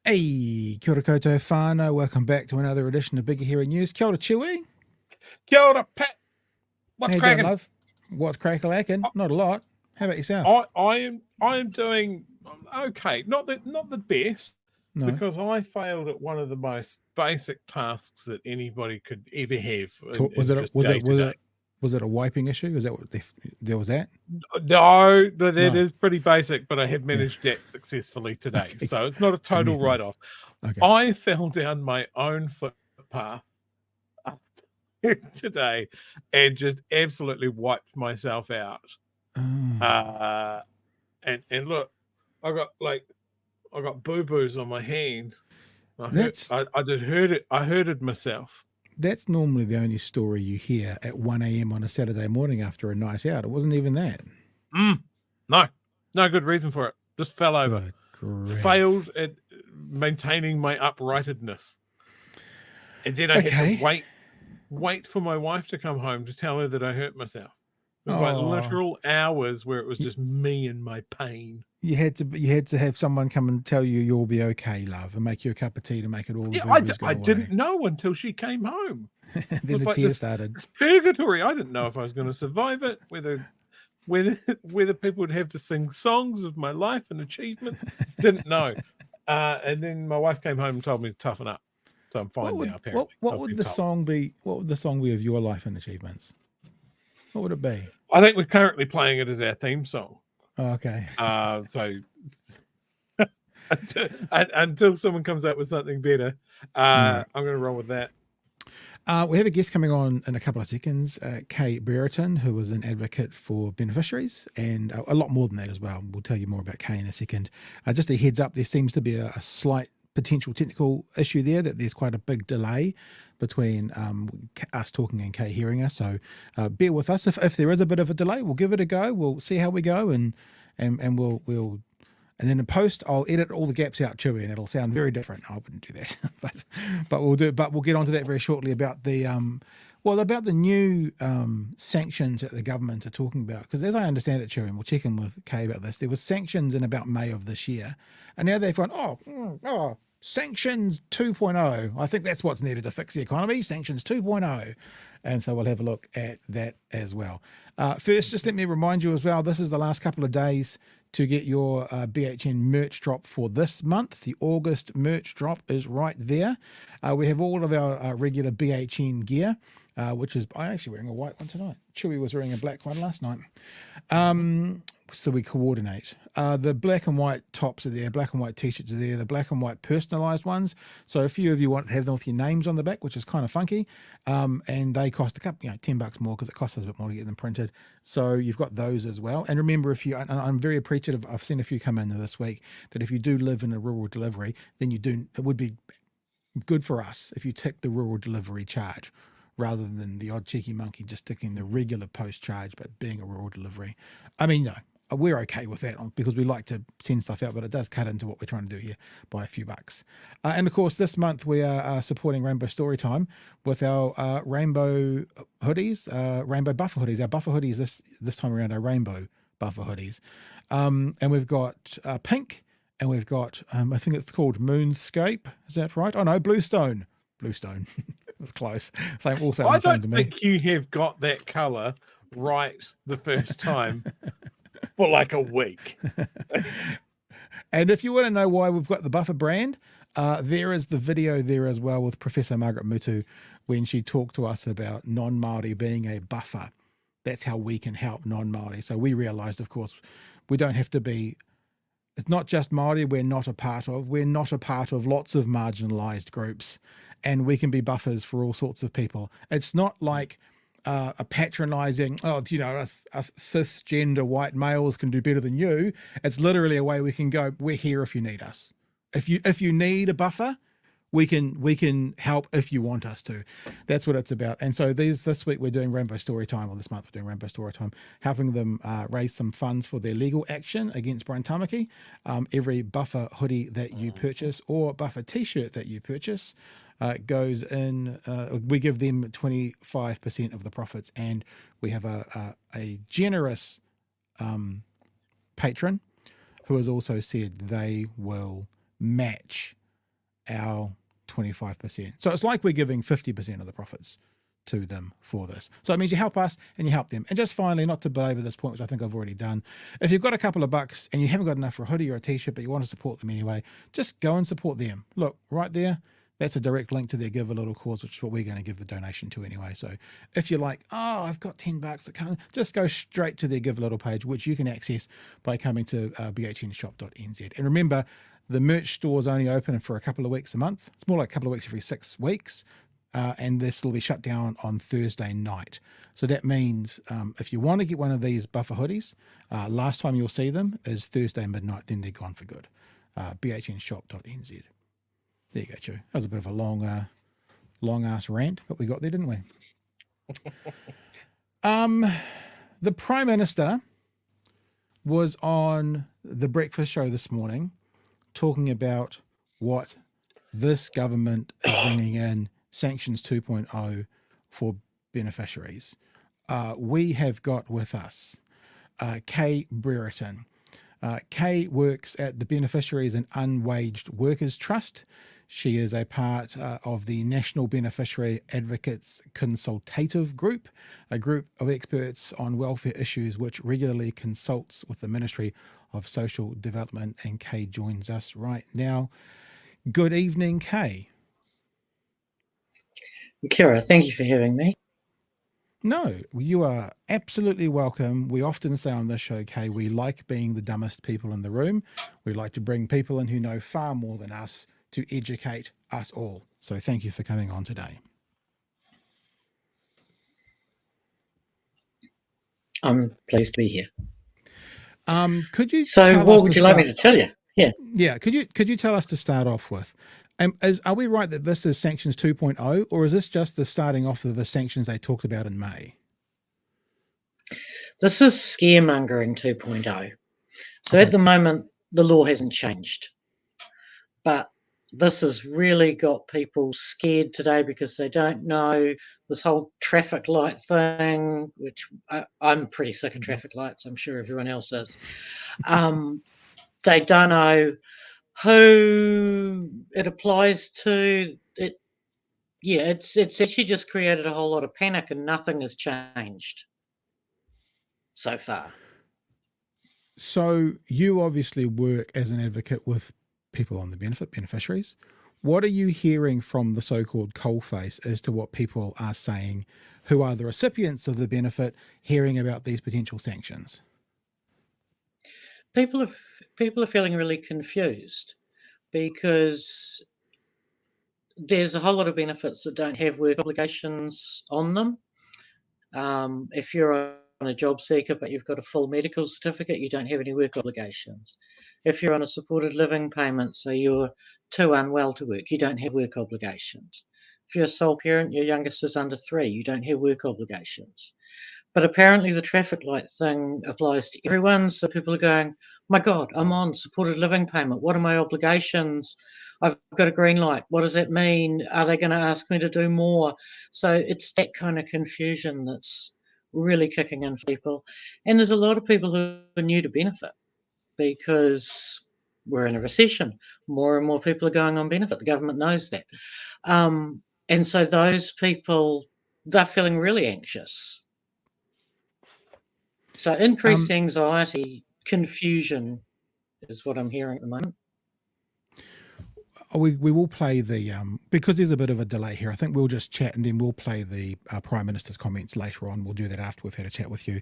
Hey, kia ora koutou whānau. Welcome back to another edition of Bigger Hearing News. Kia ora, Chewy. Kia ora, Pat. What's How you doing, cracking? love? What's crack-a-lacking? Not a lot. How about yourself? I am doing okay. Not the best, No. because I failed at one of the most basic tasks that anybody could ever have. Was it a wiping issue? Is that what there was that? No, that No. is pretty basic, but I have managed that successfully today. Okay. So it's not a total write-off. Okay. I fell down my own footpath today and just absolutely wiped myself out. Oh. And look, I got boo-boos on my hand. I hurted myself. That's normally the only story you hear at 1 a.m. on a Saturday morning after a night out. It wasn't even that. No good reason for it. Just fell over. Failed at maintaining my uprightedness. And then I had to wait for my wife to come home to tell her that I hurt myself. It was like literal hours where it was just me and my pain. You had to have someone come and tell you you'll be okay, love, and make you a cup of tea to make it all. Yeah, I didn't know until she came home. Then the tears started. It's purgatory. I didn't know if I was going to survive it. Whether people would have to sing songs of my life and achievement. Didn't know. And then my wife came home and told me to toughen up. So I'm fine now. Apparently, what would the song be? What would the song be of your life and achievements? What would it be? I think we're currently playing it as our theme song. Oh, okay. So until someone comes up with something better, I'm going to roll with that. We have a guest coming on in a couple of seconds, Kay Brereton, who is an advocate for beneficiaries, and a lot more than that as well. We'll tell you more about Kay in a second. Just a heads up, there seems to be a slight potential technical issue there, that there's quite a big delay between us talking and Kay hearing us. So bear with us. If there is a bit of a delay, we'll give it a go. We'll see how we go, and we'll and then in post, I'll edit all the gaps out, Chewy, and it'll sound very different. I wouldn't do that, but we'll do. But we'll get onto that very shortly about the about the new sanctions that the government are talking about. Because as I understand it, Chewy, and we'll check in with Kay about this, there was sanctions in about May of this year, and now they've gone, Sanctions 2.0. I think that's what's needed to fix the economy. Sanctions 2.0. And so we'll have a look at that as well. First, just let me remind you as well, this is the last couple of days to get your BHN merch drop for this month. The August merch drop is right there. We have all of our regular BHN gear, which is, I'm actually wearing a white one tonight. Chewy was wearing a black one last night. So we coordinate. The black and white tops are there, black and white t-shirts are there, the black and white personalized ones. So a few of you want to have them with your names on the back, which is kind of funky. And they cost a couple, $10 more, because it costs us a bit more to get them printed. So you've got those as well. And remember, and I'm very appreciative, I've seen a few come in this week, that if you do live in a rural delivery, then it would be good for us if you tick the rural delivery charge, rather than the odd cheeky monkey just sticking the regular post charge, but being a rural delivery. I mean, no, we're okay with that because we like to send stuff out, but it does cut into what we're trying to do here by a few bucks. And of course, this month we are supporting Rainbow Storytime with our rainbow hoodies, rainbow buffer hoodies. Our buffer hoodies this time around are rainbow buffer hoodies. And we've got pink, and we've got, I think it's called Moonscape. Is that right? Oh no, Bluestone. Bluestone. It was close. Same, all sound the same to me. I don't think you have got that color right the first time for like a week. And if you want to know why we've got the buffer brand, there is the video there as well with Professor Margaret Mutu when she talked to us about non-Māori being a buffer. That's how we can help non-Māori. So we realised, of course, we don't have to be, it's not just Māori we're not a part of. We're not a part of lots of marginalised groups, and we can be buffers for all sorts of people. It's not like a patronising, a cisgender white males can do better than you. It's literally a way we can go, we're here if you need us. If you need a buffer, we can help if you want us to. That's what it's about. And so this week we're doing Rainbow Storytime, or this month we're doing Rainbow Storytime, helping them raise some funds for their legal action against Brian Tamaki. Every buffer hoodie that you purchase or buffer t-shirt that you purchase goes in, we give them 25% of the profits, and we have a generous patron who has also said they will match our 25%. So it's like we're giving 50% of the profits to them for this. So it means you help us and you help them. And just finally, not to belabor this point, which I think I've already done, if you've got a couple of bucks and you haven't got enough for a hoodie or a t-shirt, but you want to support them anyway, just go and support them. Look, right there, that's a direct link to their Give a Little cause, which is what we're going to give the donation to anyway. So if you're like, oh, I've got 10 bucks, that can't, just go straight to their Give a Little page, which you can access by coming to bhnshop.nz. And remember, the merch store is only open for a couple of weeks a month. It's more like a couple of weeks every 6 weeks. And this will be shut down on Thursday night. So that means if you want to get one of these buffer hoodies, last time you'll see them is Thursday midnight, then they're gone for good. bhnshop.nz. There you go, Chu. That was a bit of a long ass rant, but we got there, didn't we? The Prime Minister was on the breakfast show this morning talking about what this government is bringing in Sanctions 2.0 for beneficiaries. We have got with us Kay Brereton. Kay works at the Beneficiaries and Unwaged Workers Trust. She is a part of the National Beneficiary Advocates Consultative Group, a group of experts on welfare issues which regularly consults with the Ministry of Social Development. And Kay joins us right now. Good evening, Kay. Kira, thank you for having me. No, you are absolutely welcome. We often say on this show, Kay, we like being the dumbest people in the room. We like to bring people in who know far more than us to educate us all. So thank you for coming on today. I'm pleased to be here. Could you? So, what would you like me to tell you? Yeah. Could you tell us to start off with? Are we right that this is Sanctions 2.0, or is this just the starting off of the sanctions they talked about in May? This is scaremongering 2.0. So Okay. At the moment, the law hasn't changed. But this has really got people scared today because they don't know this whole traffic light thing, which I'm pretty sick of traffic lights. I'm sure everyone else is. They don't know who it applies to. It's actually just created a whole lot of panic and nothing has changed so far. So you obviously work as an advocate with people on the beneficiaries. What are you hearing from the so-called coalface as to what people are saying who are the recipients of the benefit hearing about these potential sanctions? People are feeling really confused because there's a whole lot of benefits that don't have work obligations on them. If you're on a job seeker but you've got a full medical certificate, you don't have any work obligations. If you're on a supported living payment, so you're too unwell to work, you don't have work obligations. If you're a sole parent, your youngest is under 3, you don't have work obligations. But apparently the traffic light thing applies to everyone. So people are going, my God, I'm on supported living payment. What are my obligations? I've got a green light. What does that mean? Are they going to ask me to do more? So it's that kind of confusion that's really kicking in for people. And there's a lot of people who are new to benefit because we're in a recession. More and more people are going on benefit. The government knows that. And so those people, they're feeling really anxious. So increased anxiety, confusion is what I'm hearing at the moment. We will play the, because there's a bit of a delay here, I think we'll just chat and then we'll play the Prime Minister's comments later on. We'll do that after we've had a chat with you.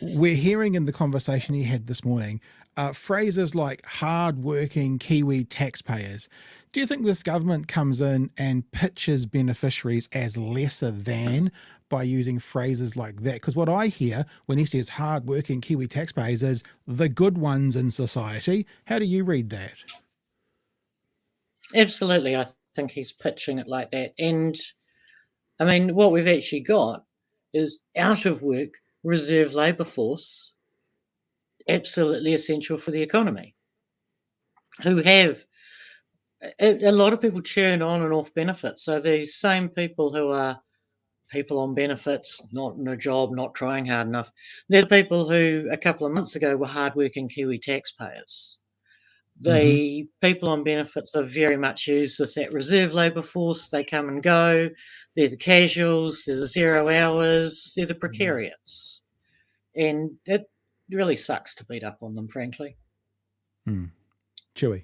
We're hearing in the conversation he had this morning, phrases like hard-working Kiwi taxpayers. Do you think this government comes in and pitches beneficiaries as lesser than by using phrases like that? Because what I hear when he says hard-working Kiwi taxpayers is the good ones in society. How do you read that? Absolutely. I think he's pitching it like that. And I mean, what we've actually got is out of work reserve labour force, absolutely essential for the economy, who have a lot of people churn on and off benefits. So these same people who are people on benefits, not in a job, not trying hard enough, they're the people who a couple of months ago were hardworking Kiwi taxpayers. The people on benefits are very much used as that reserve labour force. They come and go. They're the casuals. They're the 0 hours. They're the precariats. And it really sucks to beat up on them, frankly. Chewy.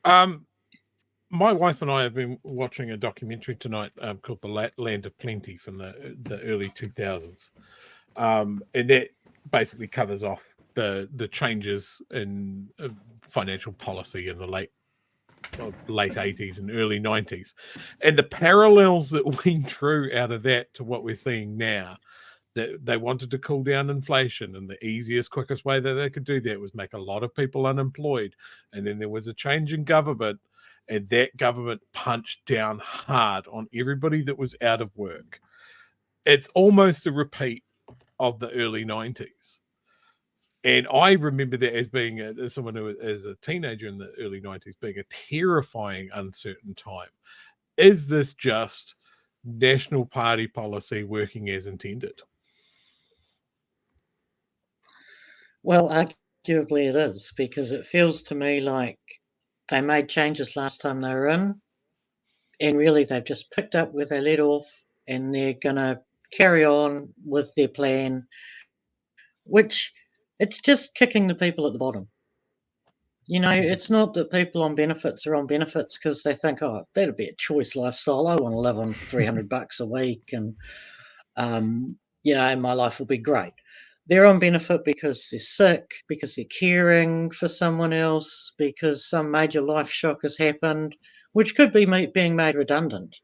My wife and I have been watching a documentary tonight called The Land of Plenty from the early 2000s. And that basically covers off the changes in financial policy in the late 80s and early 90s. And the parallels that we drew out of that to what we're seeing now, that they wanted to cool down inflation, and the easiest, quickest way that they could do that was make a lot of people unemployed. And then there was a change in government, and that government punched down hard on everybody that was out of work. It's almost a repeat of the early 90s. And I remember that as being someone who, as a teenager in the early 90s, being a terrifying, uncertain time. Is this just National Party policy working as intended? Well, arguably it is, because it feels to me like they made changes last time they were in, and really they've just picked up where they let off, and they're going to carry on with their plan, which it's just kicking the people at the bottom. It's not that people on benefits are on benefits because they think, oh, that'd be a choice lifestyle. I want to live on $300 a week, and my life will be great. They're on benefit because they're sick, because they're caring for someone else, because some major life shock has happened, which could be being made redundant.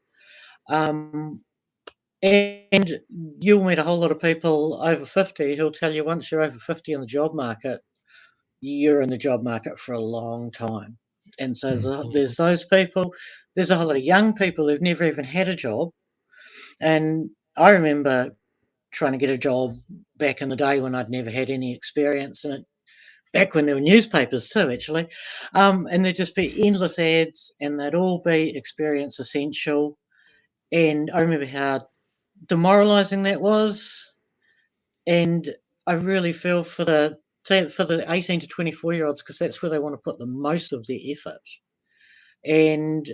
And you'll meet a whole lot of people over 50 who'll tell you once you're over 50 in the job market, you're in the job market for a long time. And so there's those people. There's a whole lot of young people who've never even had a job. And I remember trying to get a job back in the day when I'd never had any experience in it, back when there were newspapers too, actually. And there'd just be endless ads, and they'd all be experience essential. And I remember how demoralizing that was. And I really feel for the 18 to 24-year-olds, because that's where they want to put the most of their effort. And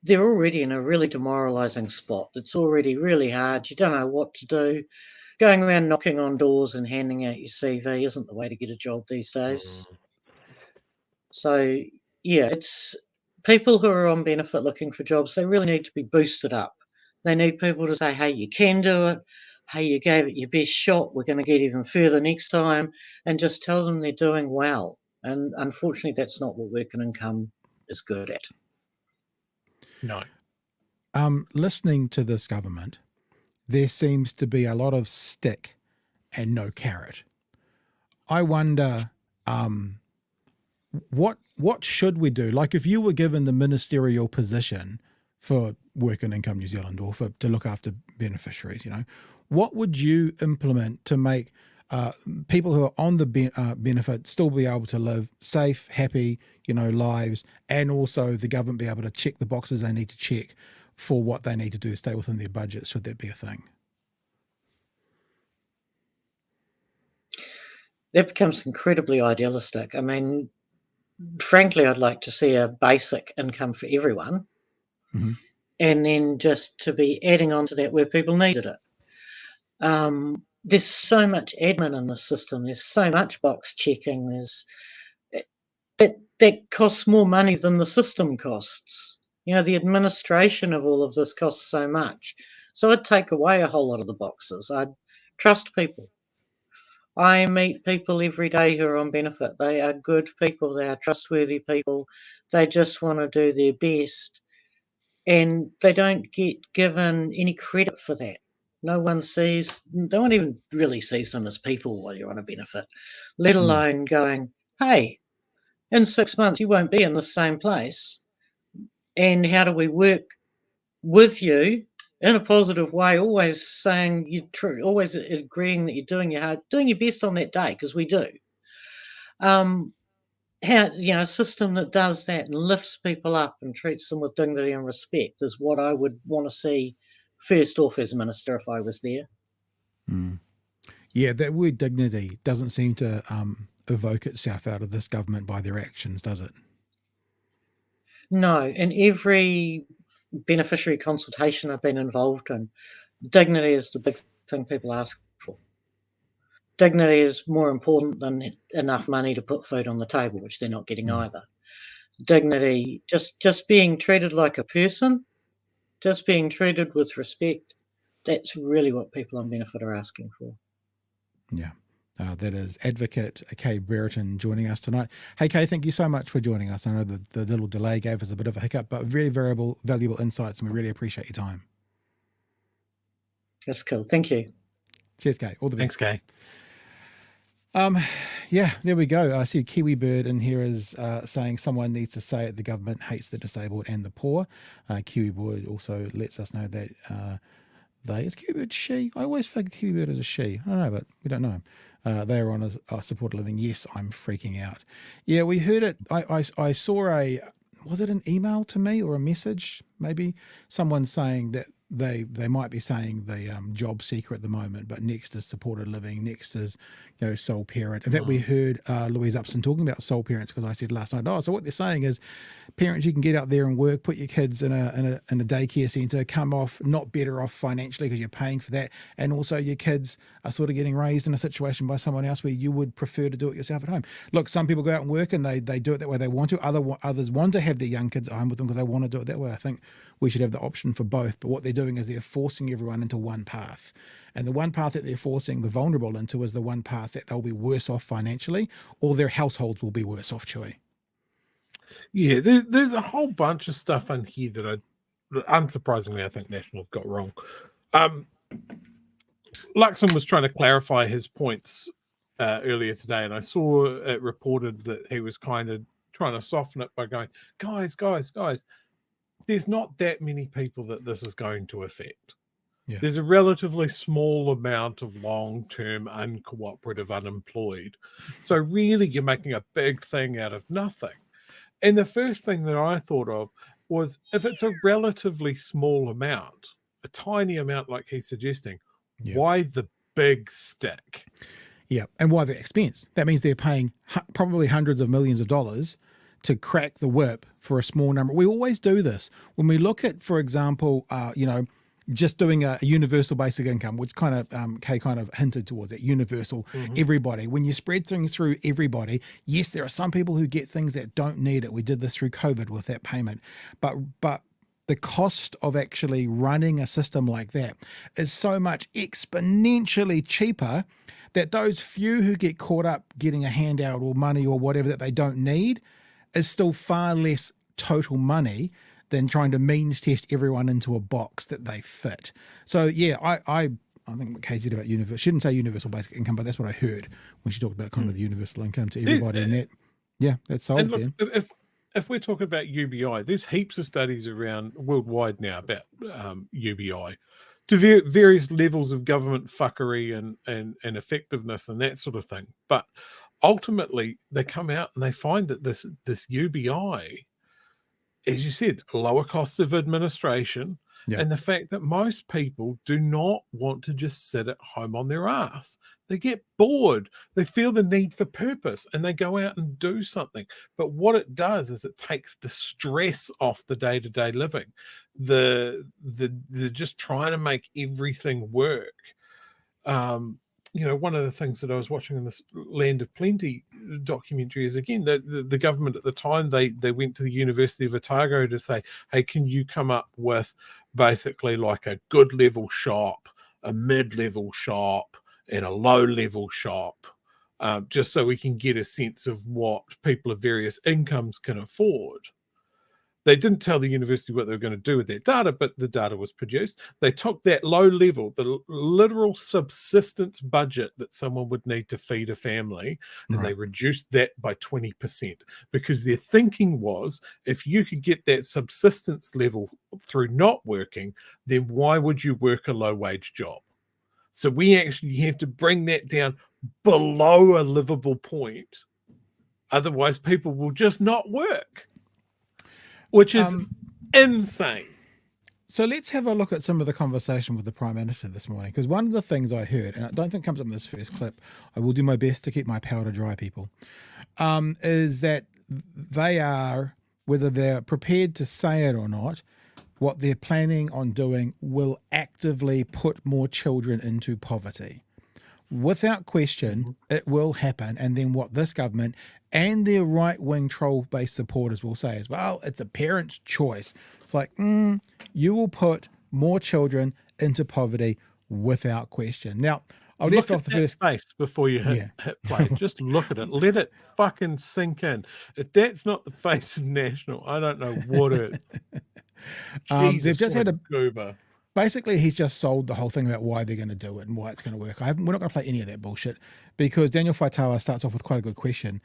they're already in a really demoralizing spot. It's already really hard. You don't know what to do. Going around knocking on doors and handing out your CV isn't the way to get a job these days. So, yeah, it's people who are on benefit looking for jobs. They really need to be boosted up. They need people to say, hey, you can do it. Hey, you gave it your best shot. We're going to get even further next time. And just tell them they're doing well. And unfortunately, that's not what Work and Income is good at. No. Listening to this government, there seems to be a lot of stick and no carrot. I wonder, what should we do? Like, if you were given the ministerial position for Work and Income New Zealand, or to look after beneficiaries, what would you implement to make people who are on the benefit still be able to live safe, happy, lives, and also the government be able to check the boxes they need to check for what they need to do to stay within their budget, should that be a thing? That becomes incredibly idealistic. I mean, frankly, I'd like to see a basic income for everyone, and then just to be adding on to that where people needed it. There's so much admin in the system. There's so much box checking. That costs more money than the system costs. The administration of all of this costs so much. So I'd take away a whole lot of the boxes. I'd trust people. I meet people every day who are on benefit. They are good people. They are trustworthy people. They just want to do their best. And they don't get given any credit for that. No one even really sees them as people while you're on a benefit, let alone going, hey, in 6 months you won't be in the same place. And how do we work with you in a positive way, always saying you're true, always agreeing that you're doing your best on that day, because we do. A system that does that and lifts people up and treats them with dignity and respect is what I would want to see first off as a minister if I was there. Yeah, that word dignity doesn't seem to evoke itself out of this government by their actions, does it? No, in every beneficiary consultation I've been involved in, dignity is the big thing people ask for. Dignity is more important than enough money to put food on the table, which they're not getting either. Dignity, just being treated like a person, just being treated with respect, that's really what people on benefit are asking for. Yeah. That is Advocate Kay Brereton joining us tonight. Hey, Kay, thank you so much for joining us. I know the little delay gave us a bit of a hiccup, but very valuable insights, and we really appreciate your time. That's cool. Thank you. Cheers, Kay. All the best. Thanks, Kay. Yeah, there we go. I see Kiwi Bird in here is saying someone needs to say it. The government hates the disabled and the poor. Kiwi Bird also lets us know that is Kiwi Bird she? I always figured Kiwi Bird is a she. I don't know, but we don't know. They are on a supported living. Yes, I'm freaking out. Yeah, we heard it. I saw was it an email to me or a message? Maybe someone saying that they might be saying the job seeker at the moment, but next is supported living, next is sole parent. In fact, we heard Louise Upson talking about sole parents, because I said last night, so what they're saying is parents, you can get out there and work, put your kids in a daycare centre, come off not better off financially because you're paying for that, and also your kids are sort of getting raised in a situation by someone else where you would prefer to do it yourself at home. Look, some people go out and work and they do it that way they want to. Others want to have their young kids at home with them because they want to do it that way. I think we should have the option for both, but what they're doing is they're forcing everyone into one path. And the one path that they're forcing the vulnerable into is the one path that they'll be worse off financially, or their households will be worse off, Chewy. Yeah, there's a whole bunch of stuff in here that unsurprisingly, I think National's got wrong. Luxon was trying to clarify his points earlier today, and I saw it reported that he was kind of trying to soften it by going, guys, there's not that many people that this is going to affect. Yeah. There's a relatively small amount of long-term uncooperative unemployed. So really you're making a big thing out of nothing. And the first thing that I thought of was, if it's a relatively small amount, a tiny amount like he's suggesting, why the big stick? Yeah, and why the expense? That means they're paying probably hundreds of millions of dollars to crack the whip for a small number. We always do this. When we look at, for example, just doing a universal basic income, which kind of Kay kind of hinted towards, that universal, everybody. When you spread things through everybody, yes, there are some people who get things that don't need it. We did this through COVID with that payment, but the cost of actually running a system like that is so much exponentially cheaper that those few who get caught up getting a handout or money or whatever that they don't need is still far less total money than trying to means test everyone into a box that they fit. So yeah, I think what Kay said about universal, she didn't say universal basic income, but that's what I heard when she talked about kind of the universal income to everybody, and that, that's solved then. If we're talking about UBI, there's heaps of studies around worldwide now about UBI to various levels of government fuckery and effectiveness and that sort of thing. But ultimately, they come out and they find that this UBI, as you said, lower costs of administration, and the fact that most people do not want to just sit at home on their ass. They get bored. They feel the need for purpose, and they go out and do something. But what it does is it takes the stress off the day-to-day living, the just trying to make everything work. One of the things that I was watching in this Land of Plenty documentary is, again, the government at the time, they went to the University of Otago to say, hey, can you come up with basically like a good level shop, a mid-level shop, and a low-level shop, just so we can get a sense of what people of various incomes can afford. They didn't tell the university what they were going to do with that data, but the data was produced. They took that low level, the literal subsistence budget that someone would need to feed a family, and they reduced that by 20%, because their thinking was, if you could get that subsistence level through not working, then why would you work a low-wage job? So we actually have to bring that down below a livable point. Otherwise, people will just not work. Which is insane. So let's have a look at some of the conversation with the Prime Minister this morning, because one of the things I heard, and I don't think it comes up in this first clip, I will do my best to keep my powder dry, people, is that they are, whether they're prepared to say it or not, what they're planning on doing will actively put more children into poverty. Without question, it will happen. And then what this government and their right-wing troll-based supporters will say is, well, it's a parent's choice. It's like, you will put more children into poverty without question. Now, I'll look left at off the that first face before you hit play. Just look at it. Let it fucking sink in. If that's not the face of National, I don't know what is. Jesus, they've just had a goober. Basically, he's just sold the whole thing about why they're going to do it and why it's going to work. We're not going to play any of that bullshit, because Daniel Faitaua starts off with quite a good question.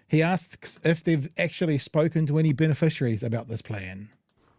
He asks if they've actually spoken to any beneficiaries about this plan.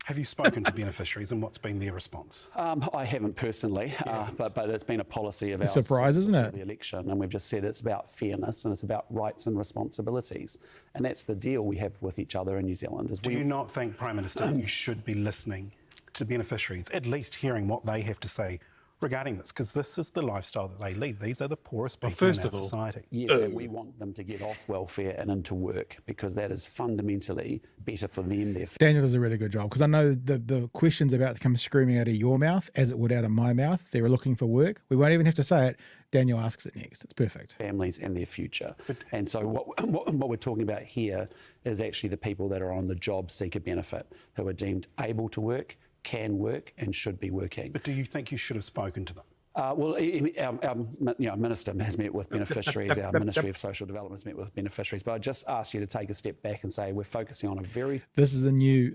Have you spoken to beneficiaries, and what's been their response? I haven't personally, but it's been a policy of ours. Surprise, isn't it? The election, and we've just said it's about fairness and it's about rights and responsibilities, and that's the deal we have with each other in New Zealand. Do you not think, Prime Minister, you should be listening to beneficiaries, at least hearing what they have to say regarding this, because this is the lifestyle that they lead. These are the poorest people in our society. Yes, and we want them to get off welfare and into work, because that is fundamentally better for them. Daniel does a really good job, because I know the questions about to come screaming out of your mouth as it would out of my mouth. They were looking for work. We won't even have to say it. Daniel asks it next. It's perfect. Families and their future. And so what we're talking about here is actually the people that are on the job seeker benefit, who are deemed able to work, can work, and should be working. But do you think you should have spoken to them? Well, our minister has met with beneficiaries, our Ministry of Social Development has met with beneficiaries, but I just asked you to take a step back and say we're focusing on a very... This is a new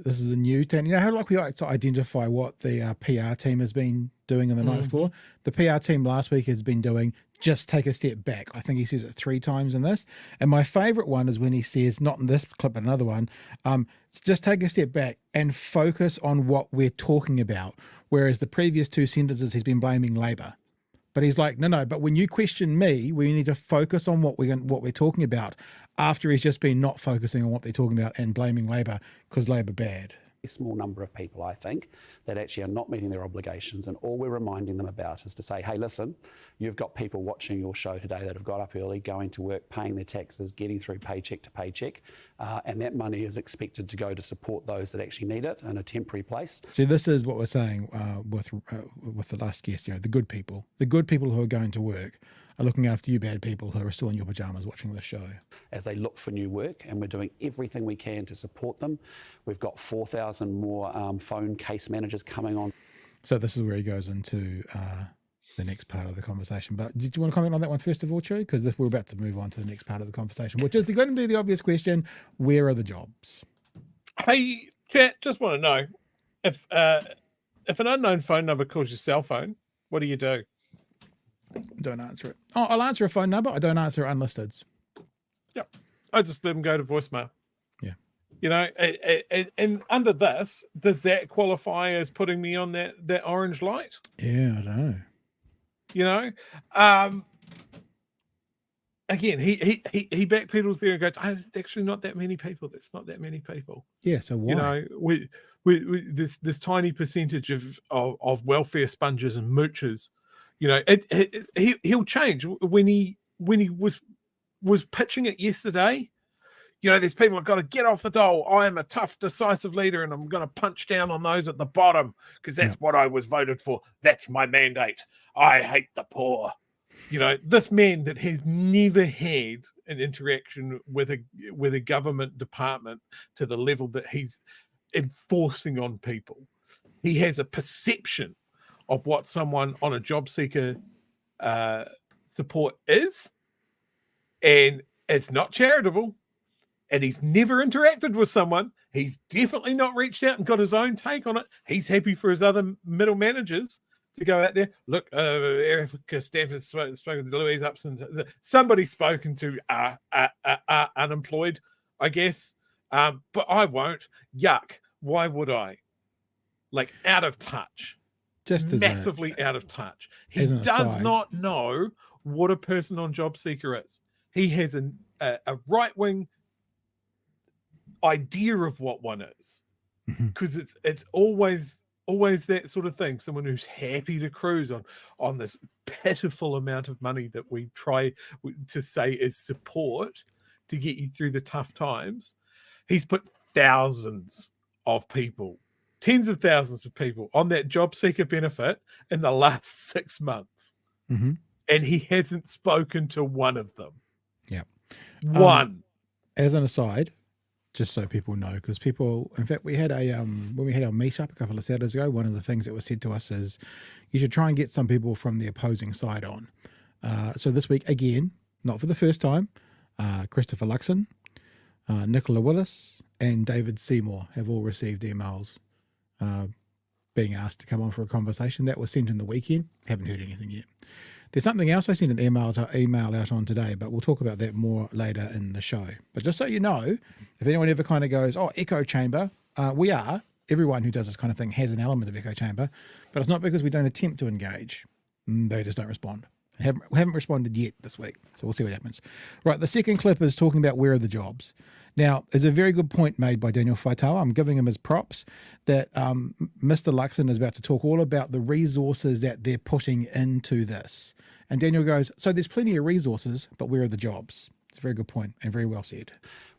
thing. You know how we like to identify what the PR team has been doing on the ninth floor? The PR team last week has been doing just take a step back. I think he says it 3 times in this. And my favorite one is when he says, not in this clip, but another one, just take a step back and focus on what we're talking about. Whereas the previous 2 sentences, he's been blaming Labor. But he's like, no, but when you question me, we need to focus on what we're talking about, after he's just been not focusing on what they're talking about and blaming Labor because Labor bad. A small number of people, I think, that actually are not meeting their obligations, and all we're reminding them about is to say, hey, listen, you've got people watching your show today that have got up early, going to work, paying their taxes, getting through paycheck to paycheck, and that money is expected to go to support those that actually need it in a temporary place. See, this is what we're saying with the last guest, the good people who are going to work are looking after you bad people who are still in your pajamas watching this show. As they look for new work, and we're doing everything we can to support them. We've got 4,000 more phone case managers coming on. So this is where he goes into the next part of the conversation. But did you want to comment on that one first of all, Chew? Because we're about to move on to the next part of the conversation, which is going to be the obvious question: where are the jobs? Hey, chat, just want to know if an unknown phone number calls your cell phone, what do you do? Don't answer it. Oh, I'll answer a phone number. I don't answer unlisteds. Yep. I just let them go to voicemail. Yeah. And under this, does that qualify as putting me on that orange light? Yeah, I don't know. Again, he backpedals there and goes, oh, actually not that many people. That's not that many people. Yeah, so why? We this tiny percentage of welfare sponges and moochers. He'll change when he was pitching it yesterday. These people have got to get off the dole. I am a tough, decisive leader, and I'm going to punch down on those at the bottom because that's what I was voted for. That's my mandate. I hate the poor. This man that has never had an interaction with a government department to the level that he's enforcing on people. He has a perception of what someone on a job seeker support is, and it's not charitable, and he's never interacted with someone. He's definitely not reached out and got his own take on it. He's happy for his other middle managers to go out there. Look, Erica staff has spoken to Louise Hobson. Somebody's spoken to unemployed, I guess, but I won't. Yuck. Why would I? Out of touch. Just massively out of touch. He does not know what a person on job seeker is. He has a right-wing idea of what one is, because it's always always that sort of thing. Someone who's happy to cruise on this pitiful amount of money that we try to say is support to get you through the tough times. He's put thousands of people, tens of thousands of people on that job seeker benefit in the last 6 months. Mm-hmm. And he hasn't spoken to one of them. Yeah. One. As an aside, just so people know, because people, in fact, we had when we had our meetup a couple of Saturdays ago, one of the things that was said to us is you should try and get some people from the opposing side on. So this week, again, not for the first time, Christopher Luxon, Nicola Willis, and David Seymour have all received emails being asked to come on for a conversation. That was sent in the weekend. Haven't heard anything yet. There's something else I sent an email out on today, but we'll talk about that more later in the show. But just so you know, if anyone ever kind of goes, oh, echo chamber, we are. Everyone who does this kind of thing has an element of echo chamber, but it's not because we don't attempt to engage. They just don't respond. Haven't responded yet this week, so we'll see what happens. Right, the second clip is talking about where are the jobs. Now, there's a very good point made by Daniel Faitaua. I'm giving him his props that Mr. Luxon is about to talk all about the resources that they're putting into this. And Daniel goes, so there's plenty of resources, but where are the jobs? It's a very good point and very well said.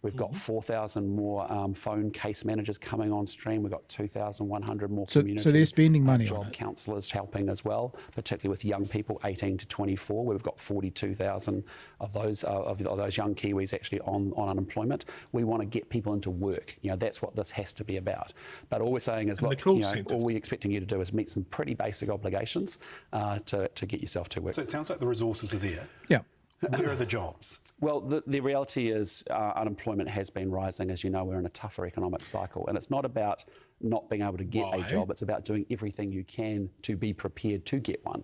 We've got 4,000 more phone case managers coming on stream. We've got 2,100 more community. So they're spending money on job it. counsellors helping as well, particularly with young people 18 to 24. We've got 42,000 of those young Kiwis actually on unemployment. We want to get people into work. You know, that's what this has to be about. But all we're saying is, look, you know, all we're expecting you to do is meet some pretty basic obligations to get yourself to work. So it sounds like the resources are there. Yeah. Where are the jobs? Well, the reality is unemployment has been rising. As you know, we're in a tougher economic cycle. And it's not about not being able to get a job. It's about doing everything you can to be prepared to get one.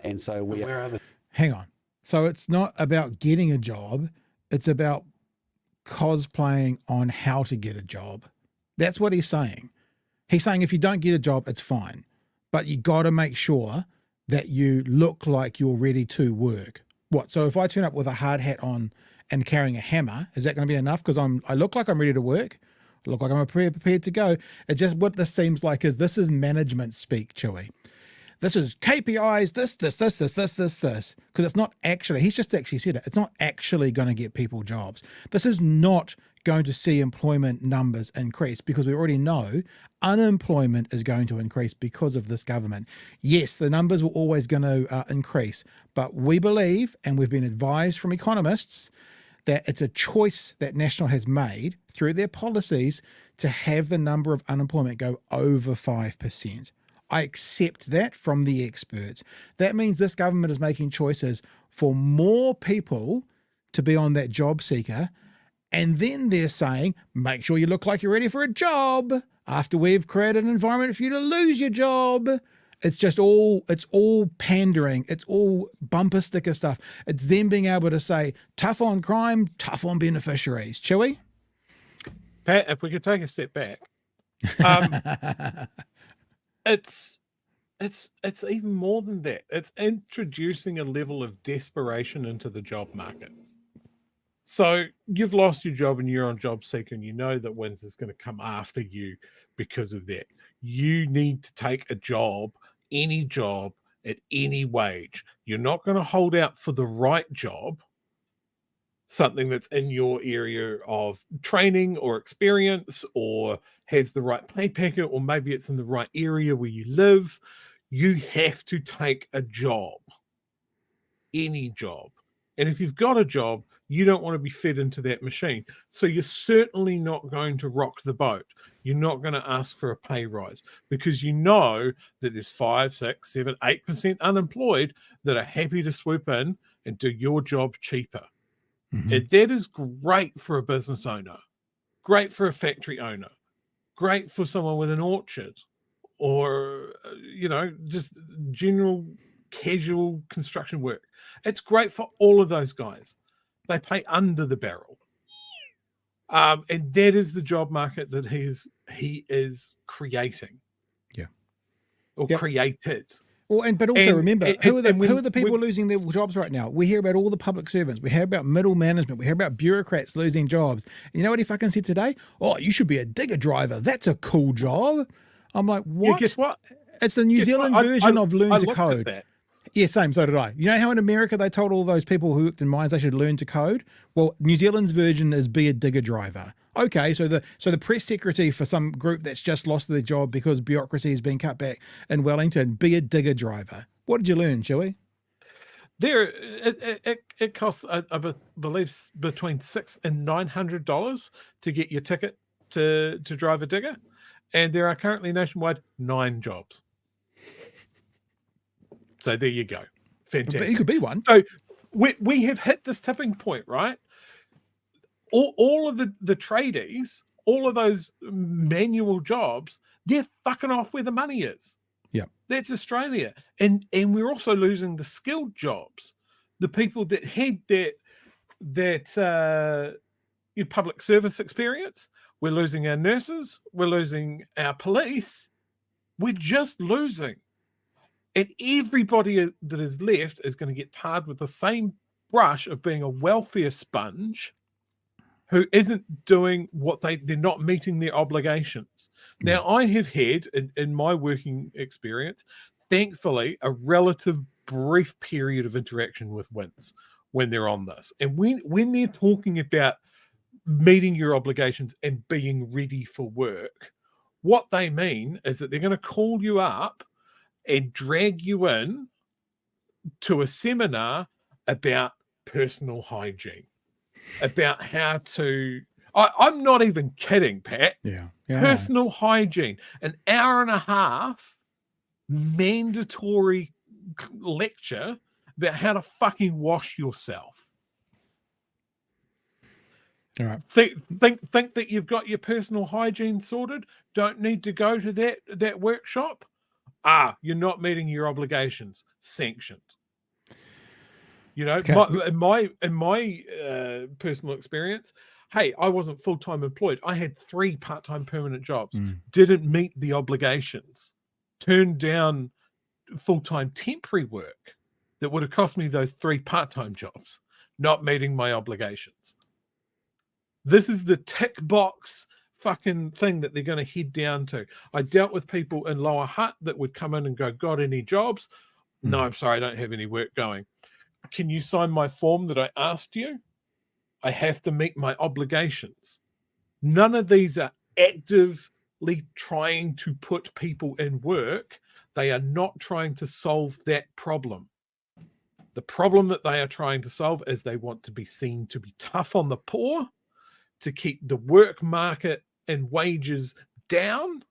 And so where are the... Hang on. So it's not about getting a job. It's about cosplaying on how to get a job. That's what he's saying. He's saying if you don't get a job, it's fine. But you got to make sure that you look like you're ready to work. What? So if I turn up with a hard hat on and carrying a hammer, is that going to be enough? Because I look like I'm ready to work. I look like I'm prepared to go. It's just what this seems like is this is management speak, Chewy. This is KPIs, this. Because it's not actually, he's just actually said it. It's not actually going to get people jobs. This is not going to see employment numbers increase because we already know unemployment is going to increase because of this government. Yes, the numbers were always going to increase, but we believe, and we've been advised from economists, that it's a choice that National has made through their policies to have the number of unemployment go over 5%. I accept that from the experts. That means this government is making choices for more people to be on that job seeker. And then they're saying, make sure you look like you're ready for a job after we've created an environment for you to lose your job. It's all pandering. It's all bumper sticker stuff. It's them being able to say, tough on crime, tough on beneficiaries. Chewy? Pat, if we could take a step back. It's even more than that. It's introducing a level of desperation into the job market. So you've lost your job and you're on job seeker and you know that Wins is going to come after you because of that. You need to take a job, any job, at any wage. You're not going to hold out for the right job, something that's in your area of training or experience or has the right pay packet, or maybe it's in the right area where you live. You have to take a job, any job. And if you've got a job, you don't want to be fed into that machine. So you're certainly not going to rock the boat. You're not going to ask for a pay rise because you know that there's 5, 6, 7, 8% unemployed that are happy to swoop in and do your job cheaper. Mm-hmm. And that is great for a business owner, great for a factory owner, great for someone with an orchard or, just general casual construction work. It's great for all of those guys. They pay under the barrel. And that is the job market that he is creating. Yeah. Or created. Well, but also remember, who are the people losing their jobs right now? We hear about all the public servants. We hear about middle management. We hear about bureaucrats losing jobs. And you know what he fucking said today? Oh, you should be a digger driver. That's a cool job. I'm like, Yeah, what? guess what? It's the New Guess Zealand what? version of learn I to looked at code. that. Yeah, same. So did I. You know how in America they told all those people who worked in mines they should learn to code? Well, New Zealand's version is be a digger driver. Okay, so the press secretary for some group that's just lost their job because bureaucracy has been cut back in Wellington, be a digger driver. What did you learn, Chewy? There, it costs, I believe, between $600 and $900 to get your ticket to drive a digger, and there are currently nationwide 9 jobs. So there you go, fantastic. But you could be one. So we have hit this tipping point, right? All of the tradies, all of those manual jobs, they're fucking off where the money is. Yeah, that's Australia, and we're also losing the skilled jobs, the people that had that your public service experience. We're losing our nurses, we're losing our police, we're just losing, and everybody that is left is going to get tarred with the same brush of being a welfare sponge who isn't doing what they're not meeting their obligations. Now, I have had, in my working experience, thankfully, a relative brief period of interaction with WINS when they're on this. And when they're talking about meeting your obligations and being ready for work, what they mean is that they're going to call you up and drag you in to a seminar about personal hygiene, about how to, I'm not even kidding, Pat. Yeah. Personal hygiene, an hour and a half mandatory lecture about how to fucking wash yourself. All right. Think that you've got your personal hygiene sorted, don't need to go to that workshop. You're not meeting your obligations. Sanctioned. You know, Okay. in my personal experience, hey, I wasn't full-time employed. I had 3 part-time permanent jobs. Didn't meet the obligations. Turned down full-time temporary work that would have cost me those 3 part-time jobs. Not meeting my obligations. This is the tick box fucking thing that they're going to head down to. I dealt with people in Lower Hutt that would come in and go, got any jobs? No, I'm sorry, I don't have any work going. Can you sign my form that I asked you? I have to meet my obligations. None of these are actively trying to put people in work. They are not trying to solve that problem. The problem that they are trying to solve is they want to be seen to be tough on the poor, to keep the work market and wages down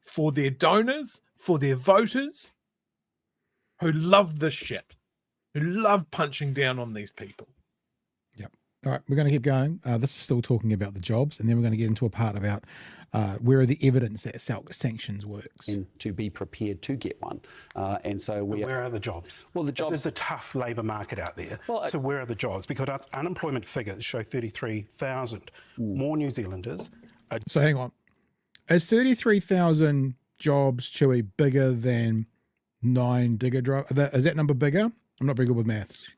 for their donors, for their voters who love this shit, who love punching down on these people. Yep. All right, we're going to keep going. This is still talking about the jobs, and then we're going to get into a part about where are the evidence that sanctions works. And to be prepared to get one. And so where are the jobs? Well, the jobs. There's a tough labour market out there. Well, so where are the jobs? Because our unemployment figures show 33,000 more New Zealanders. So hang on. Is 33,000 jobs, Chewy, bigger than 9 digger drivers? Is that number bigger? I'm not very good with maths.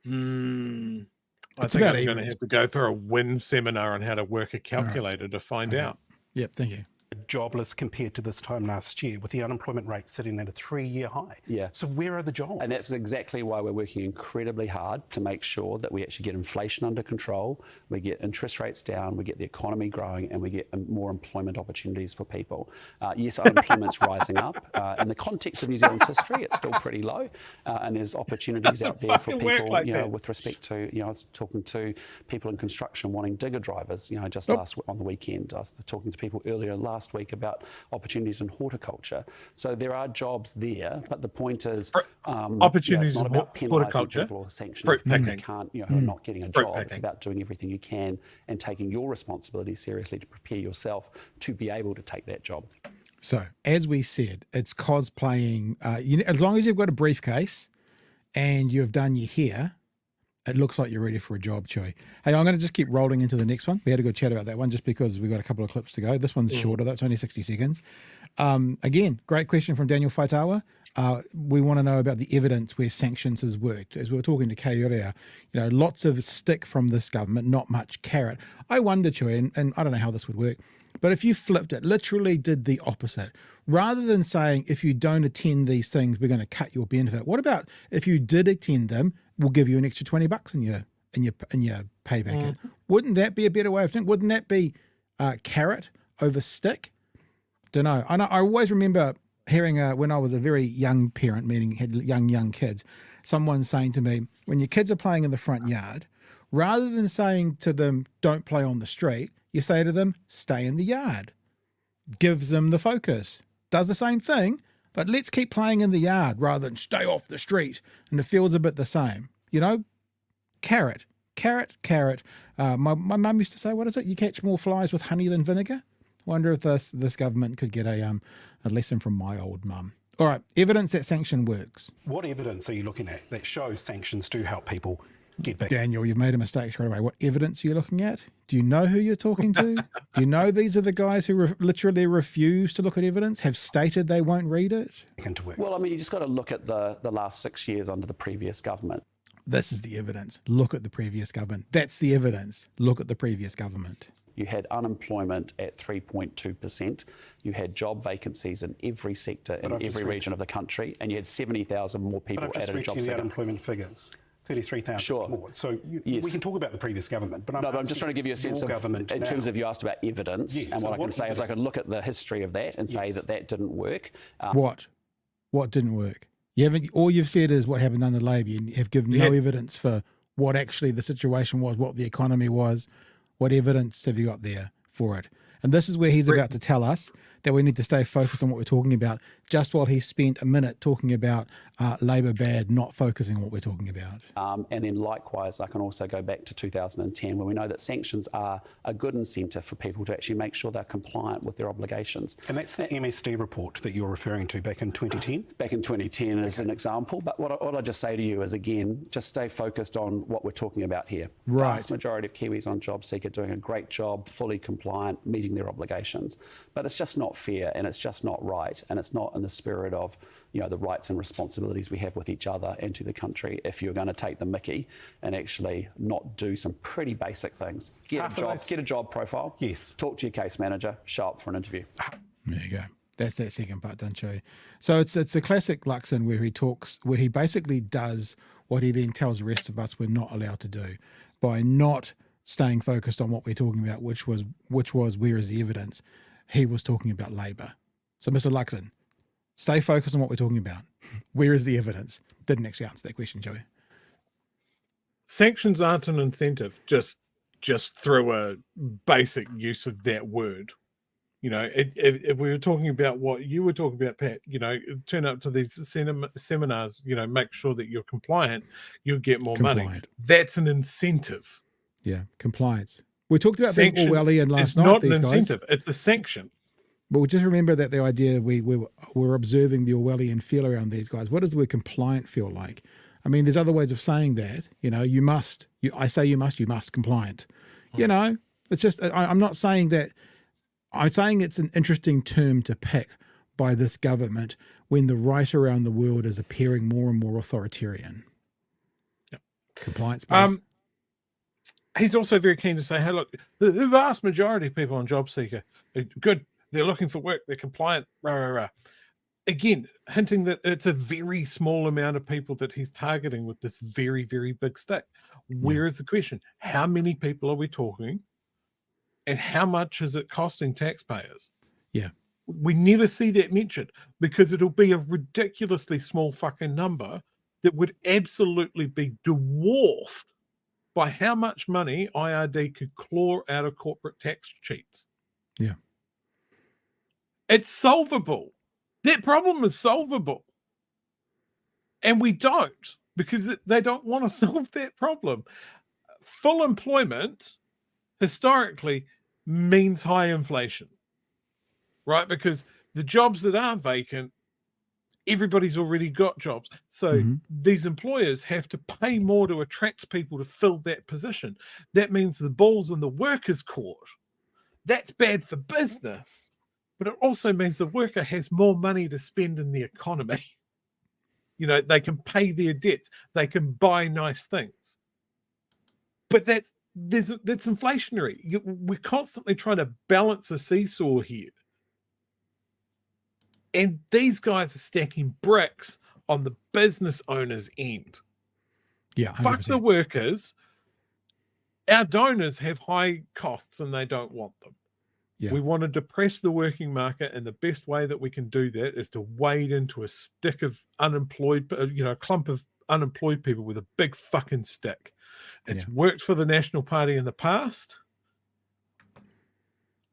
I think I'm going to have to go for a WIN seminar on how to work a calculator to find out. Yep, thank you. Jobless compared to this time last year, with the unemployment rate sitting at a 3-year high. Yeah. So where are the jobs? And that's exactly why we're working incredibly hard to make sure that we actually get inflation under control, we get interest rates down, we get the economy growing, and we get more employment opportunities for people. Yes, unemployment's rising up. In the context of New Zealand's history, it's still pretty low, and there's opportunities out there for people. With respect to, I was talking to people in construction wanting digger drivers. Just on the weekend, I was talking to people earlier last week about opportunities in horticulture. So there are jobs there, but the point is, opportunities it's not in about penalising horticulture, people or sanctioning fruit people picking. who can't, who are not getting a job. Picking. It's about doing everything you can and taking your responsibility seriously to prepare yourself to be able to take that job. So as we said, it's cosplaying. As long as you've got a briefcase and you've done your hair, It looks like you're ready for a job, Chewy. Hey, I'm going to just keep rolling into the next one. We had a good chat about that one just because we've got a couple of clips to go. This one's shorter. That's only 60 seconds. Again, great question from Daniel Faitawa. We want to know about the evidence where sanctions has worked. As we were talking to Kay earlier, lots of stick from this government, not much carrot. I wonder, Chewy, and I don't know how this would work, but if you flipped it, literally did the opposite, rather than saying, if you don't attend these things, we're going to cut your benefit. What about if you did attend them, we'll give you an extra $20 in your pay packet? Wouldn't that be a better way of thinking? Wouldn't that be carrot over stick? Don't know. I always remember hearing when I was a very young parent, meaning had young kids, someone saying to me, when your kids are playing in the front yard, rather than saying to them, don't play on the street, you say to them, stay in the yard. Gives them the focus. Does the same thing, but let's keep playing in the yard rather than stay off the street. And it feels a bit the same. Carrot. My mum used to say, what is it? You catch more flies with honey than vinegar? Wonder if this government could get a lesson from my old mum. All right, evidence that sanction works. What evidence are you looking at that shows sanctions do help people get back? Daniel, you've made a mistake straight away. What evidence are you looking at? Do you know who you're talking to? Do you know these are the guys who literally refuse to look at evidence, have stated they won't read it? Well, I mean, you just got to look at the last 6 years under the previous government. This is the evidence. Look at the previous government. That's the evidence. Look at the previous government. You had unemployment at 3.2%. You had job vacancies in every sector in every region of the country, and you had 70,000 more people added to job the sector. unemployment figures. 33,000 Sure. more. So Yes. we can talk about the previous government, but I'm just trying to give you a sense of, in terms of you asked about evidence, Yes, and so what I can say is I evidence? can look at the history of that and say that didn't work. What didn't work? You haven't. All you've said is what happened under Labor. You have given no evidence for what actually the situation was, what the economy was. What evidence have you got there for it? And this is where he's about to tell us that we need to stay focused on what we're talking about, just while he spent a minute talking about Labor bad, not focusing on what we're talking about. And then likewise, I can also go back to 2010, where we know that sanctions are a good incentive for people to actually make sure they're compliant with their obligations. And that's the MSD report that you're referring to back in 2010? Back in 2010 as an example. But what I just say to you is, again, just stay focused on what we're talking about here. Right. Vast majority of Kiwis on JobSeeker doing a great job, fully compliant, meeting their obligations. But it's just not fair, and it's just not right, and it's not in the spirit of the rights and responsibilities we have with each other and to the country if you're going to take the mickey and actually not do some pretty basic things. Get a job profile. Yes. Talk to your case manager. Show up for an interview. There you go. That's that second part done, Joe. So it's a classic Luxon where he basically does what he then tells the rest of us we're not allowed to do by not staying focused on what we're talking about, which was where is the evidence? He was talking about Labor. So Mr. Luxon, stay focused on what we're talking about. Where is the evidence? Didn't actually answer that question, Joey. Sanctions aren't an incentive, just through a basic use of that word. If we were talking about what you were talking about, Pat, turn up to these seminars, make sure that you're compliant, you'll get more money. That's an incentive. Yeah, compliance. We talked about being Orwellian last night. It's not an incentive, it's a sanction. But we just remember that the idea we're observing the Orwellian feel around these guys. What does the word compliant feel like? I mean, there's other ways of saying that. You must compliant. It's just, I'm not saying that. I'm saying it's an interesting term to pick by this government when the right around the world is appearing more and more authoritarian. Yep. Compliance based. He's also very keen to say, hey, look, the vast majority of people on JobSeeker are good. They're looking for work. They're compliant. Rah, rah, rah. Again, hinting that it's a very small amount of people that he's targeting with this very, very big stick. Where is the question? How many people are we talking? And how much is it costing taxpayers? Yeah. We never see that mentioned because it'll be a ridiculously small fucking number that would absolutely be dwarfed by how much money IRD could claw out of corporate tax cheats. Yeah. It's solvable. That problem is solvable. And we don't, because they don't want to solve that problem. Full employment, historically, means high inflation, right? Because the jobs that are vacant everybody's already got jobs. So these employers have to pay more to attract people to fill that position. That means the ball's in the worker's court. That's bad for business, but it also means the worker has more money to spend in the economy. They can pay their debts. They can buy nice things. But that's inflationary. We're constantly trying to balance a seesaw here. And these guys are stacking bricks on the business owner's end. Yeah, 100%. Fuck the workers. Our donors have high costs and they don't want them. Yeah. We want to depress the working market, and the best way that we can do that is to wade into a stick of unemployed, a clump of unemployed people with a big fucking stick. It's worked for the National Party in the past.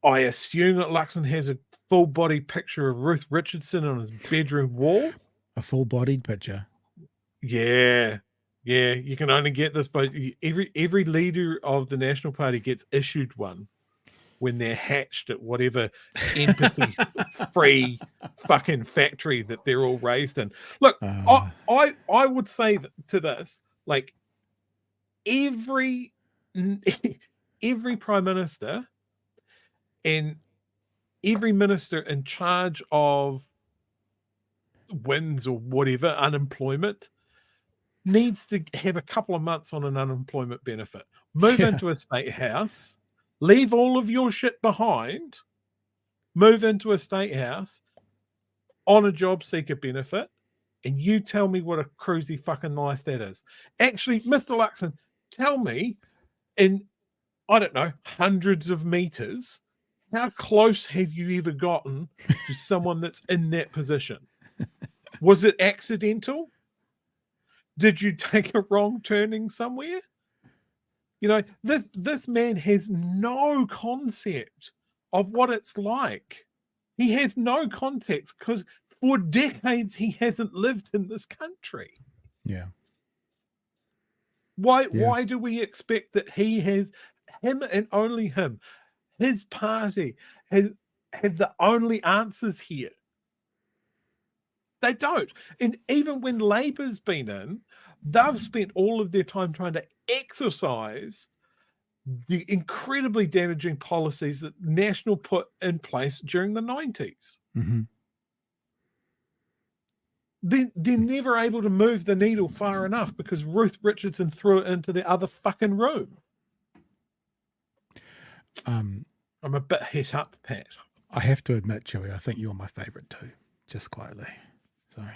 I assume that Luxon has a full-body picture of Ruth Richardson on his bedroom wall. A full-bodied picture. Yeah. You can only get this by every leader of the National Party gets issued one when they're hatched at whatever empathy-free fucking factory that they're all raised in. Look, I would say to this, like, every prime minister and every minister in charge of wins or whatever unemployment needs to have a couple of months on an unemployment benefit. Move into a state house, leave all of your shit behind, move into a state house on a job seeker benefit, and you tell me what a cruisy fucking life that is. Actually, Mr. Luxon, tell me, in, I don't know, hundreds of meters, how close have you ever gotten to someone that's in that position? Was it accidental? Did you take a wrong turning somewhere? This man has no concept of what it's like. He has no context because for decades he hasn't lived in this country. Yeah. Why do we expect that he has, him and only him, his party have the only answers here? They don't. And even when Labor's been in, they've spent all of their time trying to exercise the incredibly damaging policies that National put in place during the 90s. Mm-hmm. They're never able to move the needle far enough because Ruth Richardson threw it into the other fucking room. I'm a bit hit up, Pat. I have to admit, Chewie, I think you're my favourite too, just quietly. Sorry.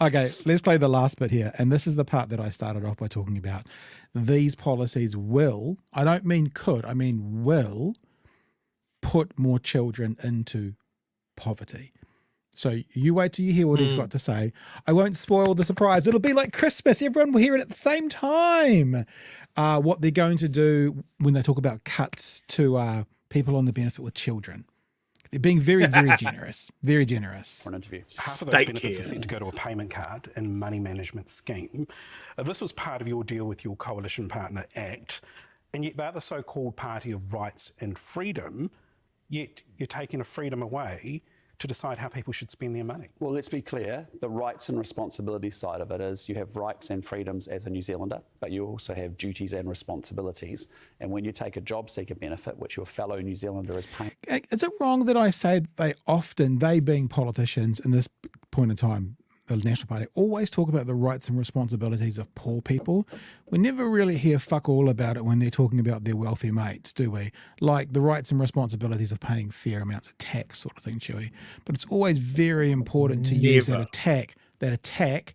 Okay, let's play the last bit here. And this is the part that I started off by talking about. These policies will, I don't mean could, I mean will put more children into poverty. So you wait till you hear what he's got to say. I won't spoil the surprise. It'll be like Christmas. Everyone will hear it at the same time. What they're going to do when they talk about cuts to people on the benefit with children. They're being very, very generous. Very generous. For an interview. Half of those benefits are set to go to a payment card and money management scheme. This was part of your deal with your coalition partner, ACT, and yet they're the so-called party of rights and freedom, yet you're taking a freedom away to decide how people should spend their money. Well, let's be clear. The rights and responsibilities side of it is you have rights and freedoms as a New Zealander, but you also have duties and responsibilities. And when you take a job seeker benefit, which your fellow New Zealander is paying. Is it wrong that I say they being politicians in this point in time, the National Party, always talk about the rights and responsibilities of poor people? We never really hear fuck all about it when they're talking about their wealthy mates, do we? Like the rights and responsibilities of paying fair amounts of tax sort of thing, Chewie. But it's always very important to use that attack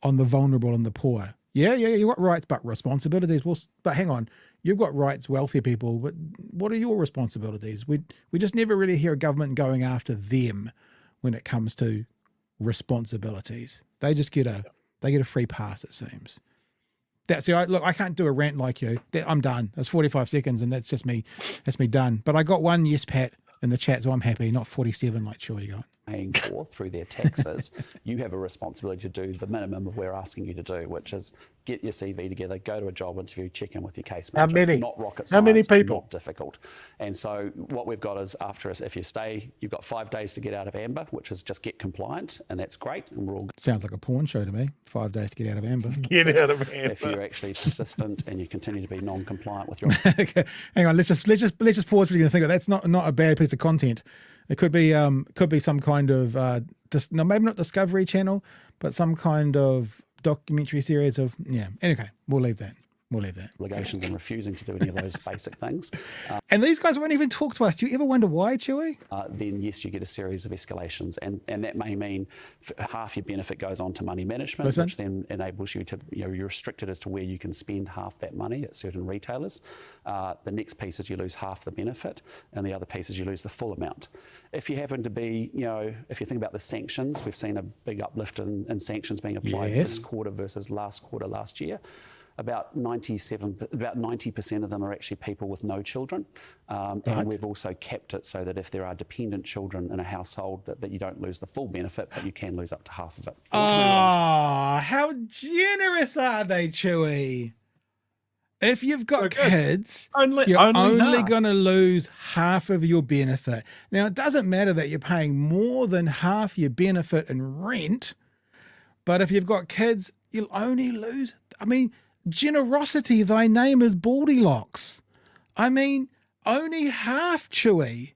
on the vulnerable and the poor. Yeah, you've got rights, but responsibilities. Well, but hang on, you've got rights, wealthy people, but what are your responsibilities? We just never really hear a government going after them when it comes to responsibilities. They just get a free pass, it seems. Look, I can't do a rant like you. I'm done. That's 45 seconds and that's just me. That's me done. But I got one yes, Pat, in the chat, so I'm happy, not 47 like Chewie got. Paying for through their taxes, you have a responsibility to do the minimum of what we're asking you to do, which is get your CV together, go to a job interview, check in with your case How manager. many? Not rocket science. How many people? Not difficult. And so what we've got is after us, if you stay, you've got 5 days to get out of amber, which is just get compliant, and that's great. And we're all good. Sounds like a porn show to me. 5 days to get out of amber. Get out of amber. If you're actually persistent and you continue to be non-compliant with your Okay, hang on. Let's just pause for you and think. That's not a bad piece of content. It could be some kind of no, maybe not Discovery Channel, but some kind of documentary series of Okay, we'll leave that. obligations and refusing to do any of those basic things, And these guys won't even talk to us. Do you ever wonder why, Chewy? then yes, you get a series of escalations, and that may mean half your benefit goes on to money management, which then enables you to, you're restricted as to where you can spend half that money at certain retailers. The next piece is you lose half the benefit, and the other piece is you lose the full amount. If you happen to be, if you think about the sanctions, we've seen a big uplift in sanctions being applied this quarter versus last quarter last year. About 90% of them are actually people with no children, and we've also kept it so that if there are dependent children in a household, that you don't lose the full benefit, but you can lose up to half of it. Oh, how generous are they, Chewy? If you've got kids, you're only going to lose half of your benefit. Now, it doesn't matter that you're paying more than half your benefit in rent, but if you've got kids, you'll only lose, generosity, thy name is Baldilocks. Only half, Chewy.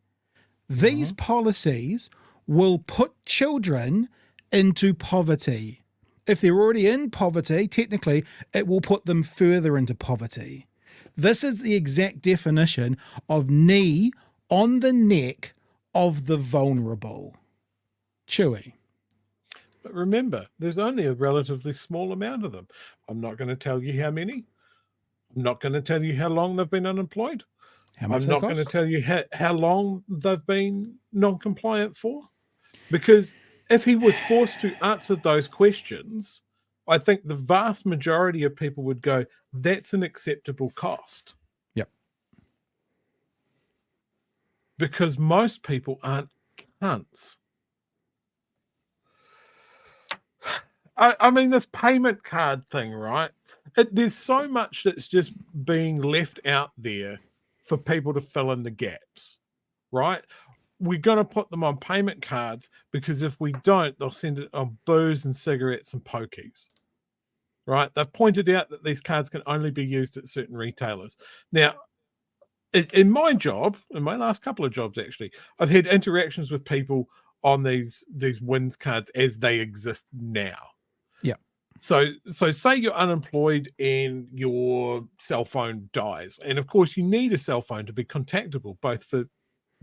These policies will put children into poverty. If they're already in poverty, technically, it will put them further into poverty. This is the exact definition of knee on the neck of the vulnerable. Chewy. But remember, there's only a relatively small amount of them. I'm not going to tell you how many. I'm not going to tell you how long they've been unemployed. How much I'm not going to tell you how long they've been non-compliant for. Because if he was forced to answer those questions, I think the vast majority of people would go, that's an acceptable cost. Yep. Because most people aren't cunts. This payment card thing, right? There's so much that's just being left out there for people to fill in the gaps, right? We're going to put them on payment cards because if we don't, they'll send it on booze and cigarettes and pokies, right? They've pointed out that these cards can only be used at certain retailers. Now, in my job, in my last couple of jobs, actually, I've had interactions with people on these wins cards as they exist now. Yeah. So say you're unemployed and your cell phone dies. And of course you need a cell phone to be contactable, both for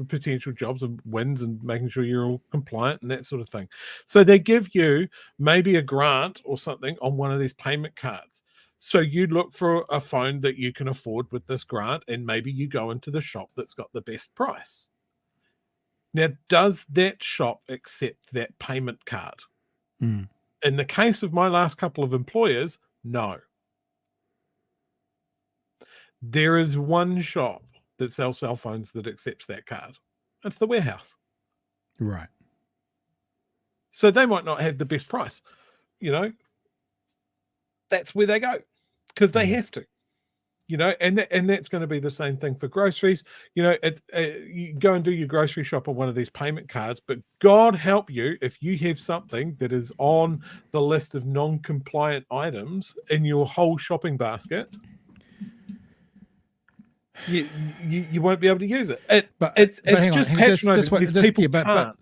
potential jobs and wins and making sure you're all compliant and that sort of thing. So they give you maybe a grant or something on one of these payment cards. So you look for a phone that you can afford with this grant, and maybe you go into the shop that's got the best price. Now, does that shop accept that payment card? Mm. In the case of my last couple of employers, no. There is one shop that sells cell phones that accepts that card. It's the Warehouse. Right. So they might not have the best price. That's where they go because they have to. And that's going to be the same thing for groceries. You go and do your grocery shop on one of these payment cards, but God help you if you have something that is on the list of non-compliant items in your whole shopping basket. You won't be able to use it. But it's just patronizing.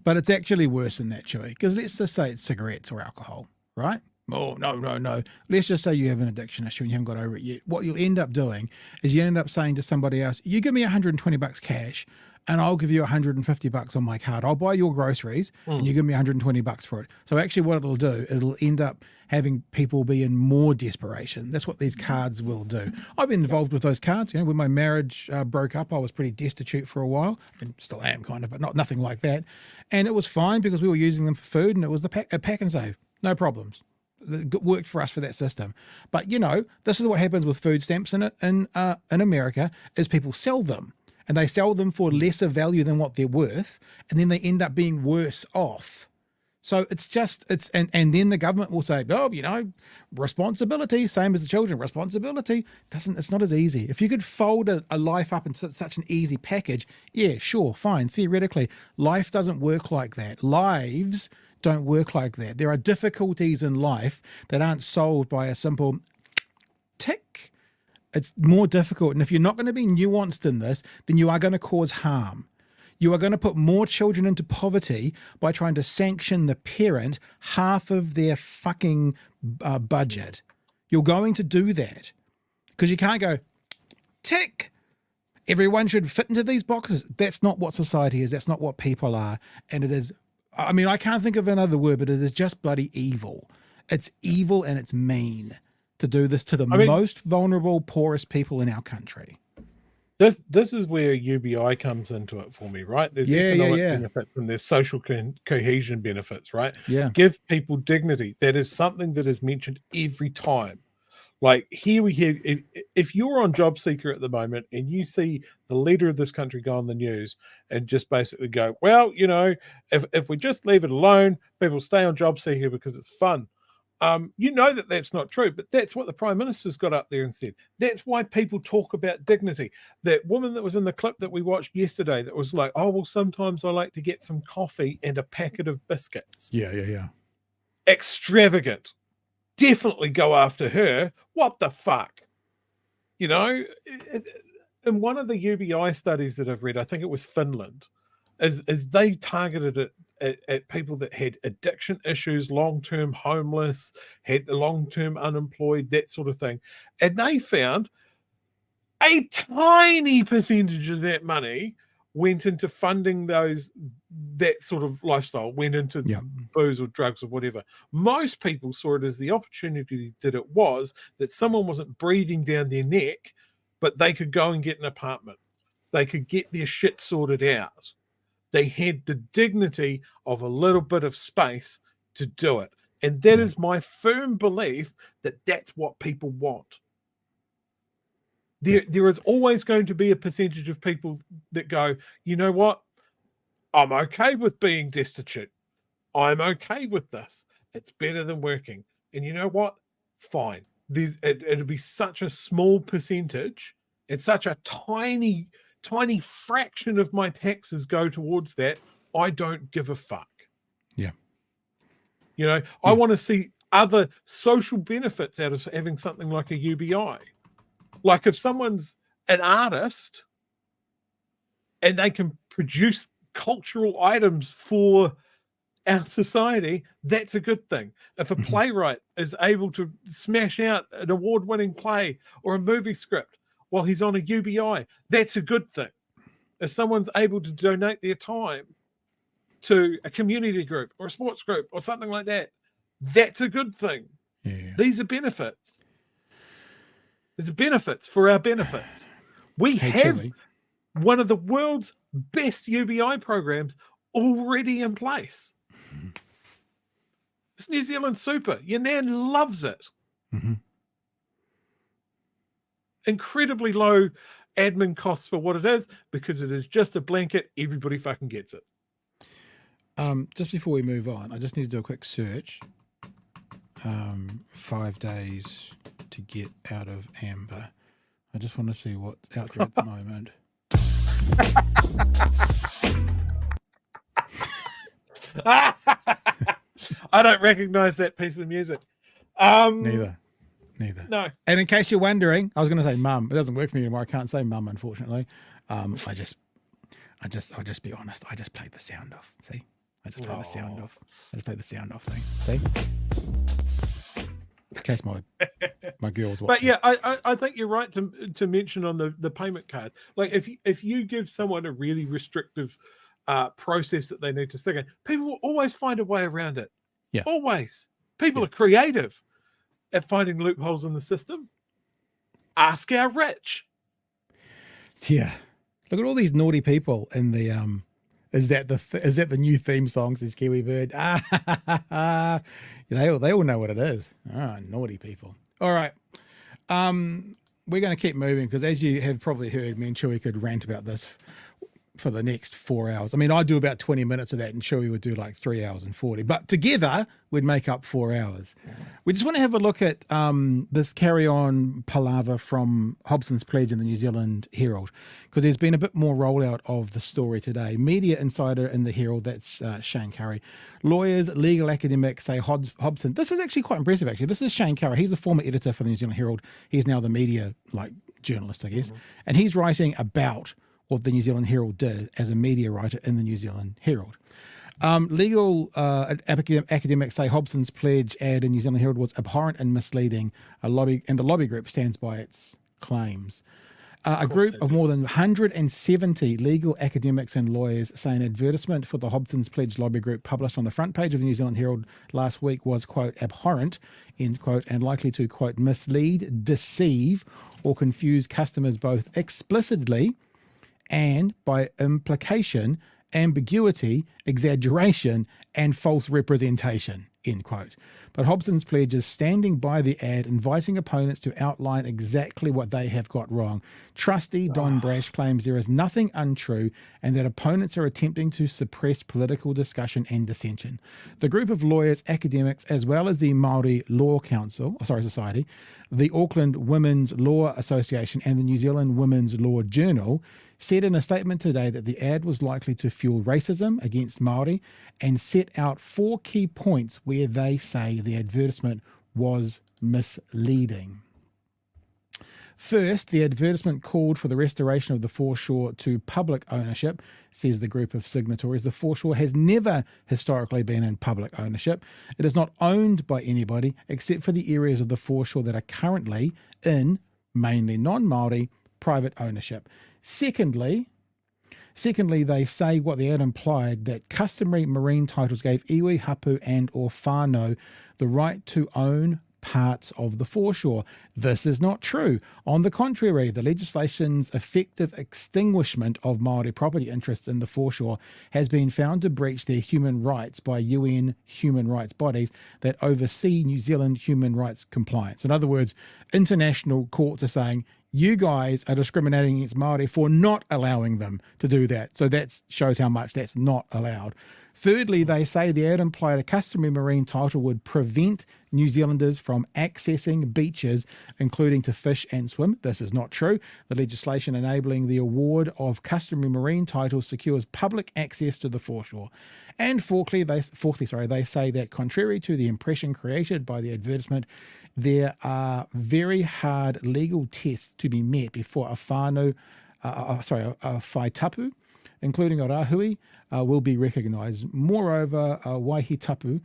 But it's actually worse than that, Chewy. Because let's just say it's cigarettes or alcohol, right? Oh, no. Let's just say you have an addiction issue and you haven't got over it yet. What you'll end up doing is you end up saying to somebody else, you give me $120 cash and I'll give you $150 on my card. I'll buy your groceries and you give me $120 for it. So actually what it'll do, it'll end up having people be in more desperation. That's what these cards will do. I've been involved with those cards. When my marriage broke up, I was pretty destitute for a while, and still am kind of, but nothing like that. And it was fine because we were using them for food, and it was a pack and save, no problems. It worked for us for that system. But this is what happens with food stamps in America is people sell them. And they sell them for lesser value than what they're worth, and then they end up being worse off. So and then the government will say, oh, responsibility, same as the children, responsibility. It's not as easy. If you could fold a life up into such an easy package, yeah, sure, fine. Theoretically, life doesn't work like that. Lives don't work like that. There are difficulties in life that aren't solved by a simple tick. It's more difficult. And if you're not going to be nuanced in this, then you are going to cause harm. You are going to put more children into poverty by trying to sanction the parent half of their fucking budget. You're going to do that because you can't go, tick, everyone should fit into these boxes. That's not what society is. That's not what people are. And it is, I mean, I can't think of another word, but it is just bloody evil. It's evil and it's mean to do this to the most vulnerable, poorest people in our country. This is where UBI comes into it for me, right? There's economic benefits and there's social cohesion benefits, right? Yeah. Give people dignity. That is something that is mentioned every time. Like here we have, if you're on Job Seeker at the moment and you see the leader of this country go on the news and just basically go, well, if we just leave it alone, people stay on Job Seeker because it's fun. That's not true, but that's what the Prime Minister's got up there and said. That's why people talk about dignity. That woman that was in the clip that we watched yesterday that was like, oh, well, sometimes I like to get some coffee and a packet of biscuits. Yeah. Extravagant. Definitely go after her. What the fuck? In one of the UBI studies that I've read, I think it was Finland, as they targeted it at people that had addiction issues, long-term homeless, had long-term unemployed, that sort of thing. And they found a tiny percentage of that money went into funding that sort of lifestyle, went into booze or drugs or whatever. Most people saw it as the opportunity that it was, that someone wasn't breathing down their neck, but they could go and get an apartment. They could get their shit sorted out. They had the dignity of a little bit of space to do it. And that is my firm belief that that's what people want. There is always going to be a percentage of people that go, you know what? I'm okay with being destitute. I'm okay with this. It's better than working. And you know what? Fine. It'll be such a small percentage. It's such a tiny fraction of my taxes go towards that. I don't give a fuck. Yeah. I want to see other social benefits out of having something like a UBI. Like if someone's an artist and they can produce cultural items for our society, that's a good thing. If a playwright is able to smash out an award-winning play or a movie script while he's on a UBI, that's a good thing. If someone's able to donate their time to a community group or a sports group or something like that, that's a good thing. Yeah. These are benefits. There's benefits for our benefits. We have one of the world's best UBI programs already in place. It's New Zealand Super. Your nan loves it. Incredibly low admin costs for what it is, because it is just a blanket. Everybody fucking gets it. Just before we move on, I just need to do a quick search. 5 days to get out of amber. I just want to see what's out there at the moment. I don't recognize that piece of music. Neither. No. And in case you're wondering, I was going to say mum. It doesn't work for me anymore. I can't say mum, unfortunately. I'll just be honest. I just played the sound off. See? I just played the sound off. I just played the sound off thing. See? In case my girl's watching. But yeah, I think you're right to mention on the payment card. Like if you give someone a really restrictive process that they need to stick in, people will always find a way around it. Yeah. Always. People are creative at finding loopholes in the system. Ask our rich. Yeah. Look at all these naughty people in the is that the new theme song, says Kiwi Bird? They all know what it is. Naughty people. All right. We're going to keep moving because, as you have probably heard, me and Chewy could rant about this for the next 4 hours. I mean, I do about 20 minutes of that, and Chewy would do like 3 hours and 40. But together, we'd make up 4 hours. We just want to have a look at this carry-on palaver from Hobson's Pledge in the New Zealand Herald, because there's been a bit more rollout of the story today. Media insider in the Herald, that's Shane Curry. Lawyers, legal academics say Hobson. This is actually quite impressive, actually. This is Shane Curry. He's the former editor for the New Zealand Herald. He's now the media journalist, I guess. And he's writing about what the New Zealand Herald did as a media writer in the New Zealand Herald. Legal academics say Hobson's Pledge ad in New Zealand Herald was abhorrent and misleading, and the lobby group stands by its claims. A group of more than 170 legal academics and lawyers say an advertisement for the Hobson's Pledge lobby group published on the front page of the New Zealand Herald last week was, quote, abhorrent, end quote, and likely to, quote, mislead, deceive, or confuse customers both explicitly and by implication, ambiguity, exaggeration, and false representation, end quote. But Hobson's Pledge is standing by the ad, inviting opponents to outline exactly what they have got wrong. Trustee Don Brash claims there is nothing untrue and that opponents are attempting to suppress political discussion and dissension. The group of lawyers, academics, as well as the Māori Law Society, the Auckland Women's Law Association, and the New Zealand Women's Law Journal said in a statement today that the ad was likely to fuel racism against Māori and set out 4 key points where they say the advertisement was misleading. First, the advertisement called for the restoration of the foreshore to public ownership, says the group of signatories. The foreshore has never historically been in public ownership. It is not owned by anybody except for the areas of the foreshore that are currently in mainly non-Māori private ownership. Secondly, they say what the ad implied, that customary marine titles gave iwi, hapu and or whānau the right to own parts of the foreshore. This is not true. On the contrary, the legislation's effective extinguishment of Māori property interests in the foreshore has been found to breach their human rights by UN human rights bodies that oversee New Zealand human rights compliance. In other words, international courts are saying, you guys are discriminating against Māori for not allowing them to do that. So that shows how much that's not allowed. Thirdly, they say the ad implied a customary marine title would prevent New Zealanders from accessing beaches, including to fish and swim. This is not true. The legislation enabling the award of customary marine titles secures public access to the foreshore. And fourthly, they say that contrary to the impression created by the advertisement, there are very hard legal tests to be met before a whānau, a whaitapu, including a rahui, will be recognised. Moreover, waihi tapu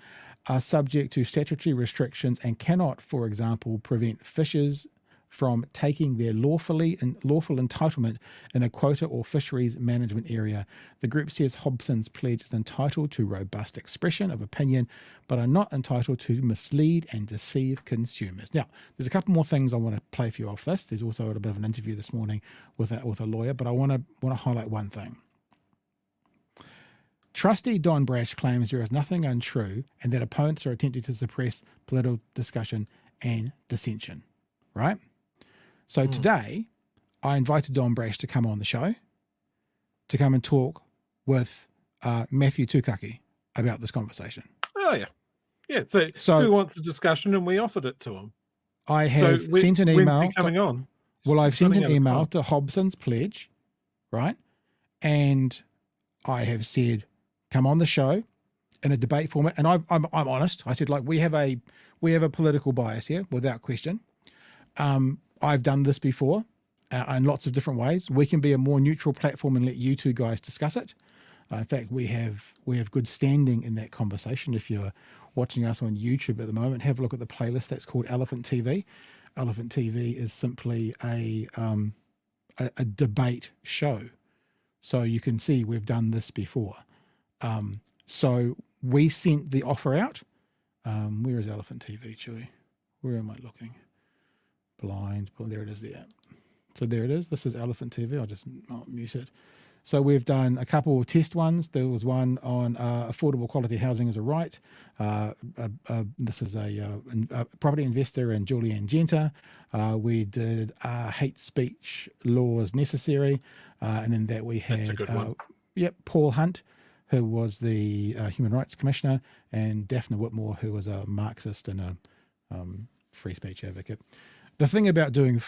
are subject to statutory restrictions and cannot, for example, prevent fishers from taking their lawful entitlement in a quota or fisheries management area. The group says Hobson's Pledge is entitled to robust expression of opinion, but are not entitled to mislead and deceive consumers. Now, there's a couple more things I want to play for you off this. There's also a bit of an interview this morning with a lawyer, but I want to highlight one thing. Trustee Don Brash claims there is nothing untrue and that opponents are attempting to suppress political discussion and dissension, right? So today, I invited Don Brash to come on the show, to come and talk with Matthew Tukaki about this conversation. Oh, yeah. Yeah, so he wants a discussion and we offered it to him. I have sent an email. Coming on? Well, I've sent an email to Hobson's Pledge, right? And I have said, come on the show in a debate format. And I'm honest. I said, we have a political bias here, without question. I've done this before in lots of different ways. We can be a more neutral platform and let you two guys discuss it. In fact, we have good standing in that conversation. If you're watching us on YouTube at the moment, have a look at the playlist that's called Elephant TV. Elephant TV is simply a debate show. So you can see we've done this before. So we sent the offer out. Where is Elephant TV, Chewy? Where am I looking? Blind. Well, there it is there. So there it is. This is Elephant TV. I'll just mute it. So we've done a couple of test ones. There was one on affordable quality housing as a right. This is a property investor and Julianne Genter. We did hate speech laws necessary. and then that we That's a had good one. Paul Hunt, who was the Human Rights Commissioner, and Daphne Whitmore, who was a Marxist and a free speech advocate. The thing about doing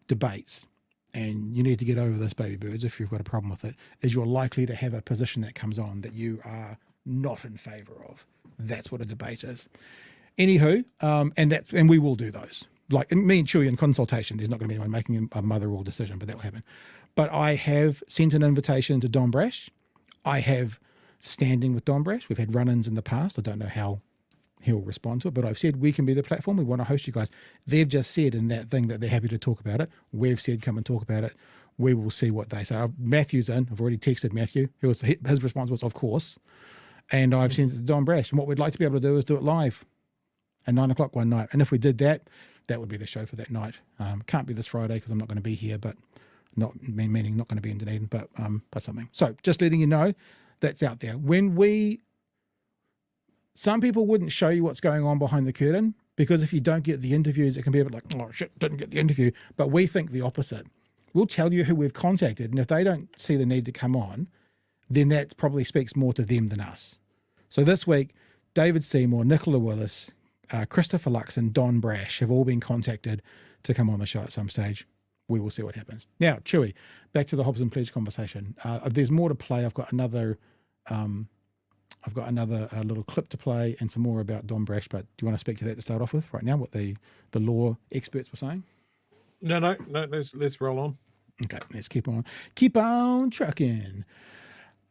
debates, and you need to get over this, baby birds, if you've got a problem with it, is you're likely to have a position that comes on that you are not in favour of. That's what a debate is. Anywho, and we will do those. Like me and Chewy in consultation, there's not going to be anyone making a mother rule decision, but that will happen. But I have sent an invitation to Don Brash. I have standing with Don Brash. We've had run-ins in the past. I don't know how he'll respond to it, but I've said we can be the platform. We want to host you guys. They've just said in that thing that they're happy to talk about it. We've said come and talk about it. We will see what they say. Matthew's in. I've already texted Matthew. His response was, of course. And I've sent it to Don Brash. And what we'd like to be able to do is do it live at 9 o'clock one night. And if we did that, that would be the show for that night. Can't be this Friday because I'm not going to be here, but meaning not going to be in Dunedin, but something. So just letting you know that's out there. Some people wouldn't show you what's going on behind the curtain because if you don't get the interviews, it can be a bit like, oh shit, didn't get the interview. But we think the opposite. We'll tell you who we've contacted, and if they don't see the need to come on, then that probably speaks more to them than us. So this week, David Seymour, Nicola Willis, Christopher Lux and Don Brash have all been contacted to come on the show at some stage. We will see what happens. Now, Chewy, back to the Hobson Pledge conversation. There's more to play. I've got another little clip to play and some more about Don Brash, but do you want to speak to that to start off with right now, what the law experts were saying? No, let's roll on. Okay, let's keep on trucking.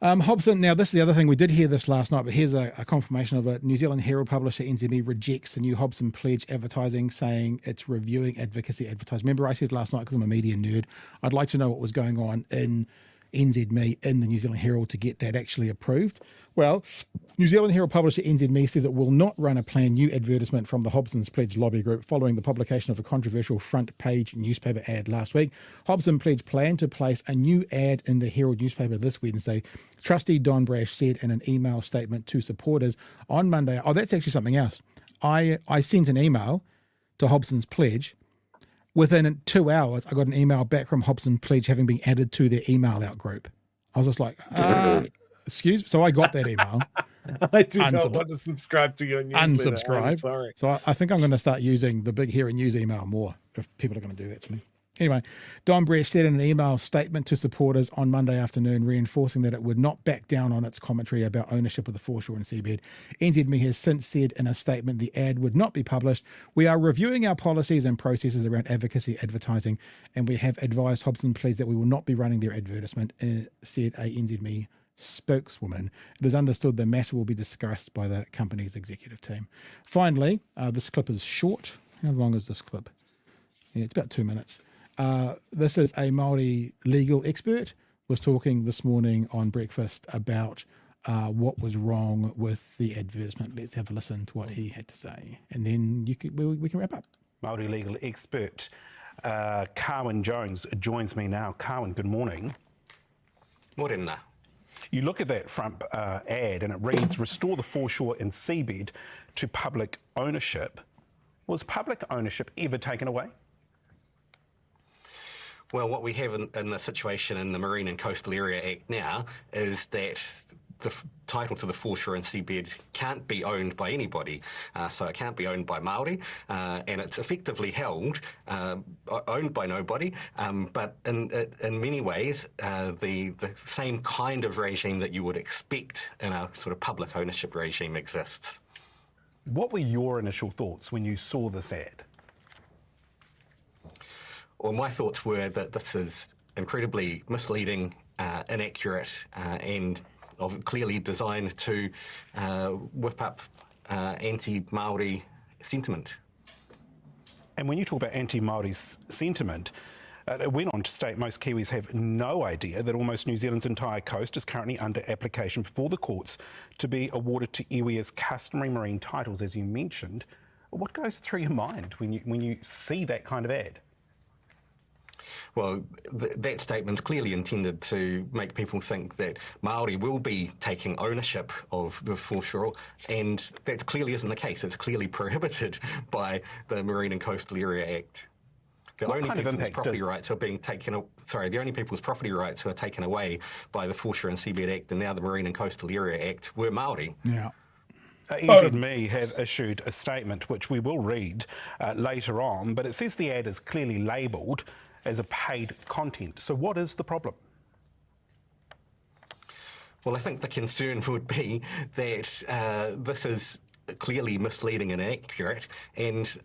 Hobson, now this is the other thing, we did hear this last night, but here's a confirmation of it. New Zealand Herald publisher NZME rejects the new Hobson Pledge advertising, saying it's reviewing advocacy advertising. Remember I said last night, because I'm a media nerd, I'd like to know what was going on in NZME in the New Zealand Herald to get that actually approved. Well, New Zealand Herald publisher NZME says it will not run a planned new advertisement from the Hobson's Pledge lobby group following the publication of a controversial front page newspaper ad last week. Hobson Pledge planned to place a new ad in the Herald newspaper this Wednesday. Trustee Don Brash said in an email statement to supporters on Monday. Oh, that's actually something else. I sent an email to Hobson's Pledge. Within 2 hours, I got an email back from Hobson Pledge having been added to their email out group. I was just like, excuse me. So I got that email. I do not want to subscribe to your newsletter. Unsubscribe. Sorry. So I think I'm going to start using the Big Hero News email more if people are going to do that to me. Anyway, Don Brash said in an email statement to supporters on Monday afternoon, reinforcing that it would not back down on its commentary about ownership of the foreshore and seabed. NZME has since said in a statement the ad would not be published. We are reviewing our policies and processes around advocacy advertising, and we have advised Hobson Pledge that we will not be running their advertisement, said a NZME spokeswoman. It is understood the matter will be discussed by the company's executive team. Finally, this clip is short. How long is this clip? Yeah, it's about 2 minutes. This is a Māori legal expert, was talking this morning on breakfast about what was wrong with the advertisement. Let's have a listen to what he had to say, and then we can wrap up. Māori legal expert Carwyn Jones joins me now. Carwyn, good morning. Morena. You look at that front ad and it reads, restore the foreshore and seabed to public ownership. Was public ownership ever taken away? Well, what we have in the situation in the Marine and Coastal Area Act now is that the title to the foreshore and seabed can't be owned by anybody. So it can't be owned by Māori, and it's effectively held, owned by nobody, but in many ways, the same kind of regime that you would expect in a sort of public ownership regime exists. What were your initial thoughts when you saw this ad? Well, my thoughts were that this is incredibly misleading, inaccurate, and clearly designed to whip up anti-Māori sentiment. And when you talk about anti-Māori sentiment, it went on to state most Kiwis have no idea that almost New Zealand's entire coast is currently under application before the courts to be awarded to iwi as customary marine titles, as you mentioned. What goes through your mind when you see that kind of ad? Well, that statement's clearly intended to make people think that Māori will be taking ownership of the foreshore, and that clearly isn't the case. It's clearly prohibited by the Marine and Coastal Area Act. The What only kind of people's impact property does- rights are being taken. Sorry, the only people's property rights who are taken away by the Foreshore and Seabed Act and now the Marine and Coastal Area Act were Māori. Yeah. NZME have issued a statement which we will read later on, but it says the ad is clearly labelled as a paid content. So what is the problem? Well, I think the concern would be that this is clearly misleading and inaccurate, and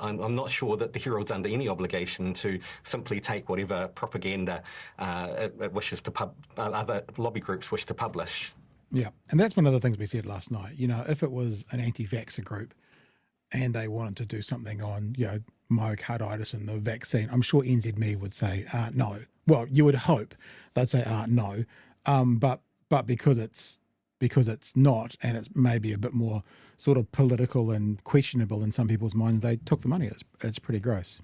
I'm not sure that the Herald's under any obligation to simply take whatever propaganda it wishes to other lobby groups wish to publish. Yeah, and that's one of the things we said last night. You know, if it was an anti-vaxxer group and they wanted to do something on, you know, myocarditis and the vaccine, I'm sure NZME would say no. Well, you would hope they'd say no, but because it's not, and it's maybe a bit more sort of political and questionable in some people's minds, they took the money. It's pretty gross.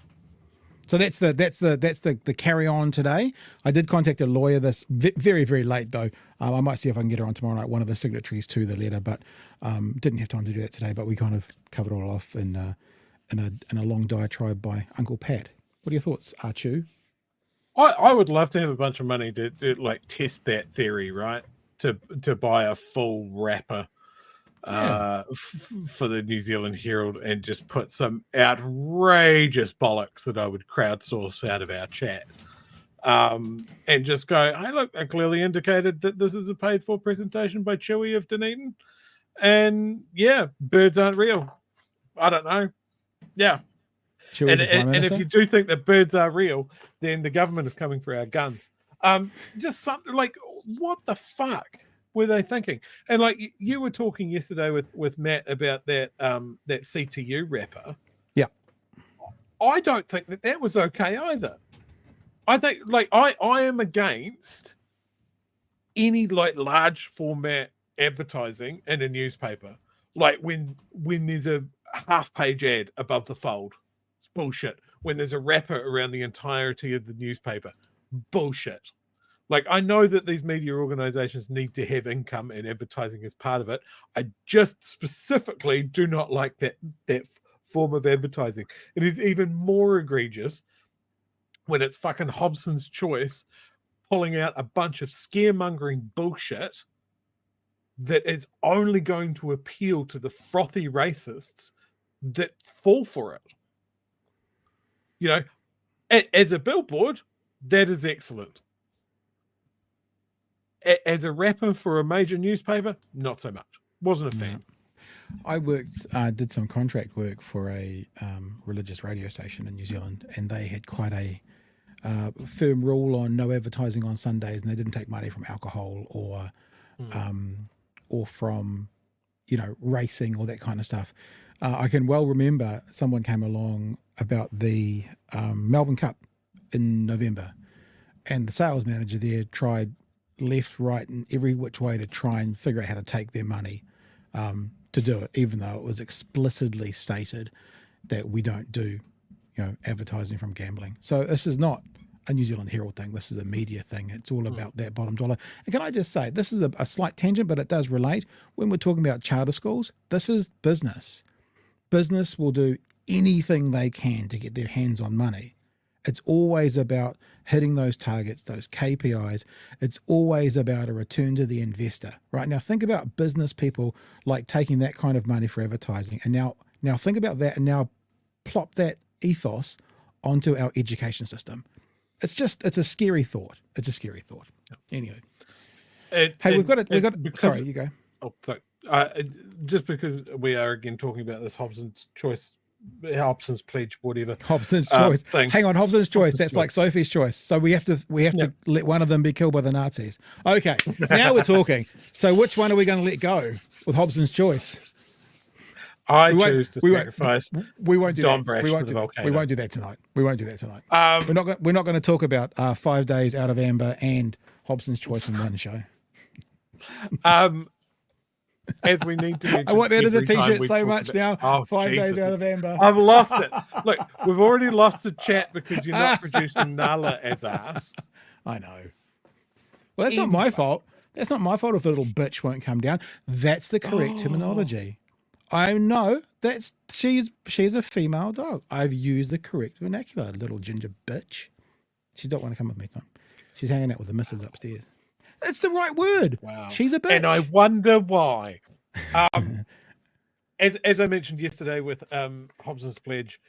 So that's the carry on today. I did contact a lawyer this very, very late though. I might see if I can get her on tomorrow night, one of the signatories to the letter, but didn't have time to do that today. But we kind of covered it all off in a long diatribe by Uncle Pat. What are your thoughts, Archu? I would love to have a bunch of money to like test that theory, right? To buy a full wrapper for the New Zealand Herald and just put some outrageous bollocks that I would crowdsource out of our chat, and just go, hey, look, I clearly indicated that this is a paid-for presentation by Chewy of Dunedin, and yeah, birds aren't real. I don't know. Yeah. And if you do think that birds are real, then the government is coming for our guns. Just something like, what the fuck were they thinking? And like you were talking yesterday with Matt about that that CTU wrapper. Yeah, I don't think that was okay either. I think like I am against any like large format advertising in a newspaper. Like when there's a half-page ad above the fold, it's bullshit. When there's a wrapper around the entirety of the newspaper, bullshit. Like, I know that these media organizations need to have income and advertising as part of it. I just specifically do not like that form of advertising. It is even more egregious when it's fucking Hobson's Choice pulling out a bunch of scaremongering bullshit that is only going to appeal to the frothy racists that fall for it. You know, as a billboard, that is excellent. As a wrapper for a major newspaper, not so much. Wasn't a fan. I did some contract work for a religious radio station in New Zealand, and they had quite a firm rule on no advertising on Sundays, and they didn't take money from alcohol or from, you know, racing or that kind of stuff. I can well remember someone came along about the Melbourne Cup in November, and the sales manager there tried left, right, and every which way to try and figure out how to take their money to do it, even though it was explicitly stated that we don't do, you know, advertising from gambling. So this is not a New Zealand Herald thing. This is a media thing. It's all about that bottom dollar. And can I just say, this is a slight tangent, but it does relate. When we're talking about charter schools, this is business. Business will do anything they can to get their hands on money. It's always about hitting those targets, those KPIs. It's always about a return to the investor, right? Now think about business people like taking that kind of money for advertising. And now think about that and now plop that ethos onto our education system. It's a scary thought. It's a scary thought. Anyway. We've got sorry, you go. Oh, sorry. Just because we are again talking about this Hobson's pledge, whatever. Hobson's choice. Thing. Hang on, Hobson's choice. That's like Sophie's choice. So we have to let one of them be killed by the Nazis. Okay, now we're talking. So which one are we going to let go with Hobson's choice? I choose to sacrifice. We won't do Don that. Brash We won't do that tonight. We're not going to talk about 5 days out of amber and Hobson's choice in one show. As we need to. I want that as a t-shirt so much now. 5 days out of amber. I've lost it. Look, we've already lost the chat because you're not producing Nala as asked. I know. Well, that's not my fault. That's not my fault if the little bitch won't come down. That's the correct terminology. I know she's a female dog. I've used the correct vernacular, little ginger bitch. She don't want to come with me, Tom. She's hanging out with the missus upstairs. That's the right word. Wow. She's a bitch. And I wonder why. As I mentioned yesterday with Hobson's Pledge,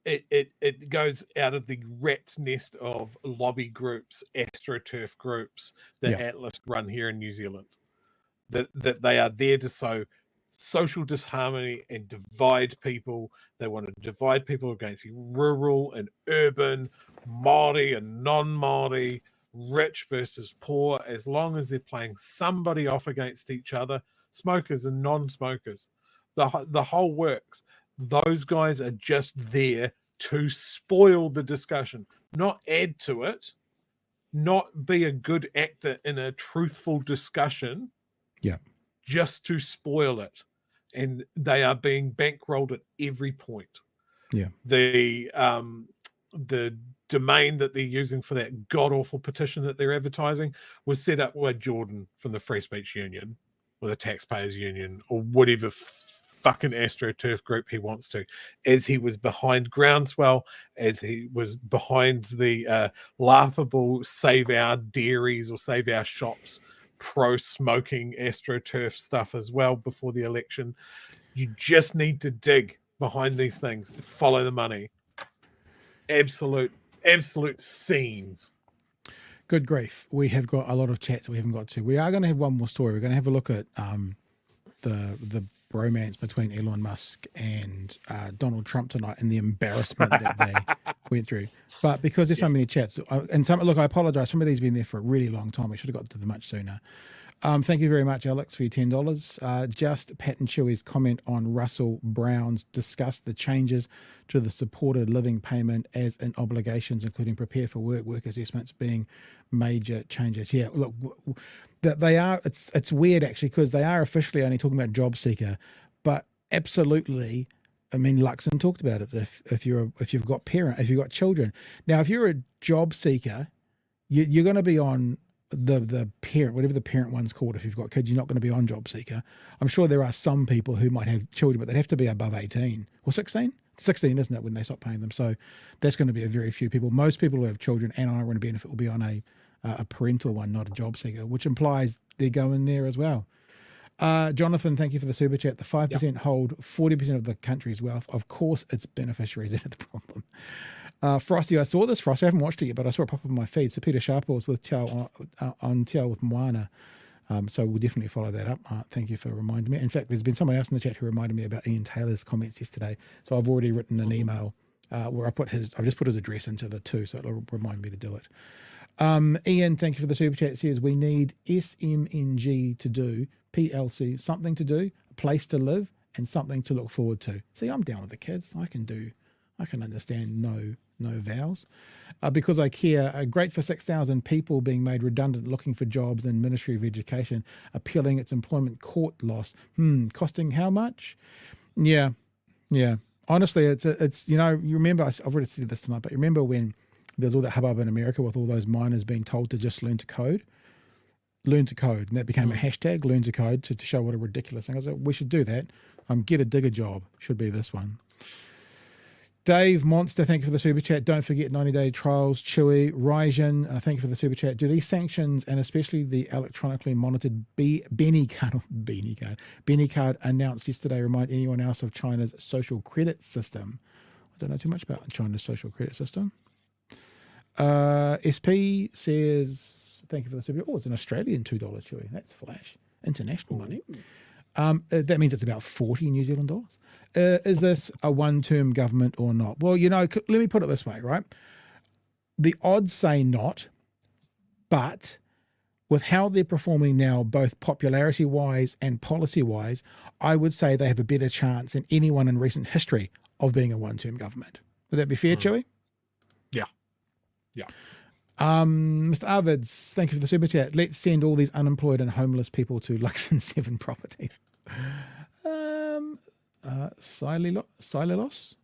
it goes out of the rat's nest of lobby groups, AstroTurf groups that Atlas run here in New Zealand. That they are there to sow social disharmony and divide people. They want to divide people against rural and urban, Māori and non-Māori, rich versus poor, as long as they're playing somebody off against each other, smokers and non-smokers. The whole works. Those guys are just there to spoil the discussion, not add to it, not be a good actor in a truthful discussion. Yeah. Just to spoil it. And they are being bankrolled at every point. Yeah. The domain that they're using for that god-awful petition that they're advertising was set up by Jordan from the Free Speech Union or the Taxpayers Union or whatever fucking AstroTurf group he wants to, as he was behind Groundswell, as he was behind the laughable Save Our Dairies or Save Our Shops pro-smoking AstroTurf stuff as well before the election. You just need to dig behind these things, follow the money. Absolute scenes. Good grief. We have got a lot of chats we haven't got to. We are going to have one more story. We're going to have a look at the bromance between Elon Musk and Donald Trump tonight and the embarrassment that they went through. But because there's so many chats, and look, I apologize. Some of these have been there for a really long time. We should have got to them much sooner. Thank you very much, Alex, for your $10. Just Pat and Chewy's comment on Russell Brown's discussed the changes to the supported living payment as in obligations, including prepare for work assessments being major changes. Yeah, look, that they are. It's weird actually because they are officially only talking about job seeker, but absolutely. I mean, Luxon talked about it. If you've got children. Now, if you're a job seeker, you're going to be on the parent, whatever the parent one's called. If you've got kids, you're not going to be on job seeker. I'm sure there are some people who might have children, but they'd have to be above 18 or 16. 16, isn't it, when they stop paying them? So that's going to be a very few people. Most people who have children and are going to benefit will be on a parental one, not a job seeker, which implies they're going there as well. Jonathan, thank you for the super chat. The 5% hold 40% of the country's wealth. Of course, it's beneficiaries that are the problem. Frosty, I saw this, Frosty. I haven't watched it yet, but I saw it pop up on my feed. So Peter Sharples with on Te Ao with Moana. So we'll definitely follow that up. Thank you for reminding me. In fact, there's been someone else in the chat who reminded me about Ian Taylor's comments yesterday. So I've already written an email where I've just put his address into the two, so it'll remind me to do it. Ian, thank you for the super chat. It says we need SMNG to do, PLC, something to do, a place to live, and something to look forward to. See, I'm down with the kids. I can understand no vows. Because I care, great for 6,000 people being made redundant looking for jobs in Ministry of Education, appealing its employment court loss. Costing how much? Yeah. Honestly, it's you remember, I've already said this tonight, but you remember when there's all that hubbub in America with all those miners being told to just learn to code, and that became a hashtag, learn to code, to show what a ridiculous thing. I said, we should do that. Get a digger job, should be this one. Dave Monster, thank you for the super chat. Don't forget 90-day trials. Chewy, Ryjan, thank you for the super chat. Do these sanctions, and especially the electronically monitored Benny card announced yesterday, remind anyone else of China's social credit system? I don't know too much about China's social credit system. SP says, thank you for the super chat. Oh, it's an Australian $2 Chewy. That's flash. International money. That means it's about 40 New Zealand dollars. Is this a one-term government or not? Well, let me put it this way, right? The odds say not, but with how they're performing now, both popularity-wise and policy-wise, I would say they have a better chance than anyone in recent history of being a one-term government. Would that be fair, Chewy? Yeah. Mr. Arvids, thank you for the super chat. Let's send all these unemployed and homeless people to Luxon 7 property. Silos.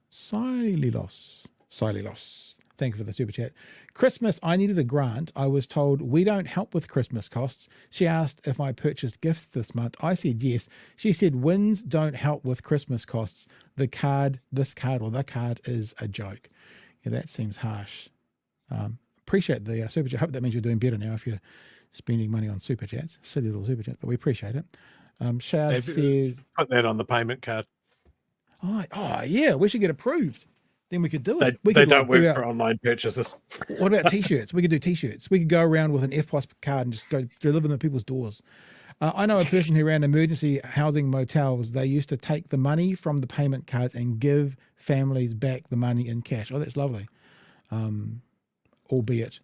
Thank you for the super chat. Christmas, I needed a grant. I was told we don't help with Christmas costs. She asked if I purchased gifts this month. I said yes. She said wins don't help with Christmas costs. The card is a joke. Yeah, that seems harsh. Appreciate the super chat. I hope that means you're doing better now if you're spending money on super chats. Silly little super chat, but we appreciate it. Shard says... Put that on the payment card. Oh, yeah, we should get approved. Then we could do it. They don't work for online purchases. What about T-shirts? We could do T-shirts. We could go around with an F+ card and just go deliver them at people's doors. I know a person who ran emergency housing motels. They used to take the money from the payment cards and give families back the money in cash. Oh, that's lovely. Albeit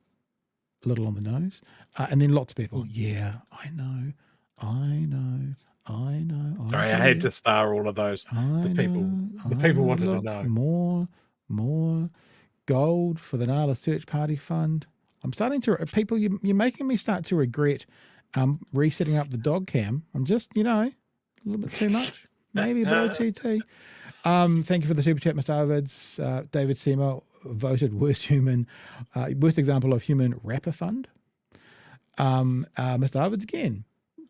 a little on the nose. And then lots of people. Yeah, I know. Sorry, I had to star all of those. The people wanted to know. More gold for the Nala Search Party Fund. I'm starting to, people, you're making me start to regret resetting up the dog cam. I'm just, a little bit too much. Maybe a bit OTT. Thank you for the super chat, Mr. Arvids. David Seymour voted worst example of human rapper fund. Mr. Arvids again.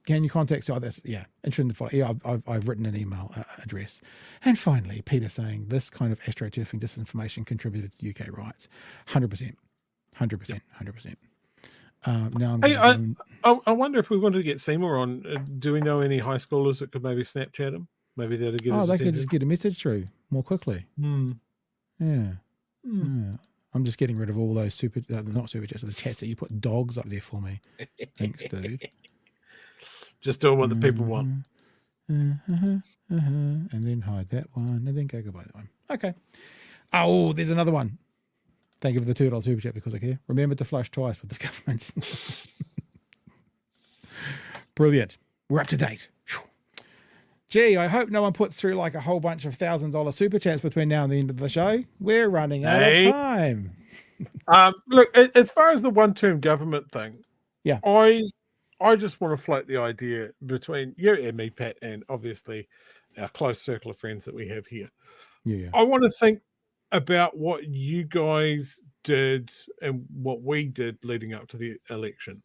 Can you contact? So that's interesting to follow. Yeah, I've written an email address. And finally, Peter saying this kind of astroturfing disinformation contributed to UK riots. 100%. Now I wonder if we wanted to get Seymour on. Do we know any high schoolers that could maybe Snapchat him? Maybe that'll get. Oh, they could just get a message through more quickly. Yeah. I'm just getting rid of all those not super chats, the chats that you put dogs up there for me. Thanks, dude. Just doing what the people want. And then hide that one, and then go goodbye that one. Okay. Oh, there's another one. Thank you for the $2 super chat because I care. Remember to flush twice with this government. Brilliant. We're up to date. Gee, I hope no one puts through like a whole bunch of $1,000 super chats between now and the end of the show. We're running out of time. Look, as far as the one-term government thing, I just want to float the idea between you and me, Pat, and obviously our close circle of friends that we have here. Yeah. I want to think about what you guys did and what we did leading up to the election.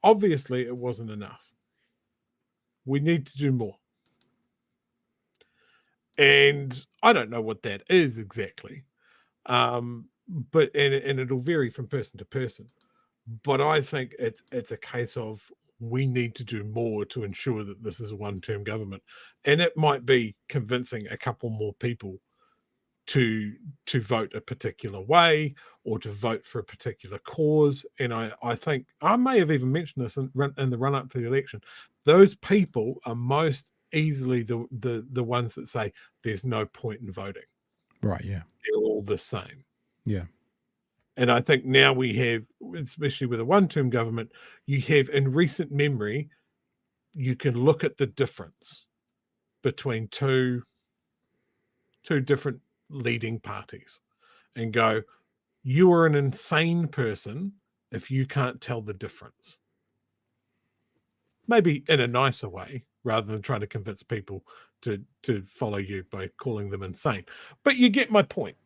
Obviously, it wasn't enough. We need to do more. And I don't know what that is exactly. But it'll vary from person to person. But I think it's a case of we need to do more to ensure that this is a one-term government. And it might be convincing a couple more people to vote a particular way or to vote for a particular cause. And I think I may have even mentioned this in the run-up to the election. Those people are most easily the ones that say there's no point in voting. Right, yeah. They're all the same. Yeah. And I think now we have, especially with a one-term government, you have in recent memory, you can look at the difference between two different leading parties and go, you are an insane person if you can't tell the difference. Maybe in a nicer way, rather than trying to convince people to follow you by calling them insane. But you get my point.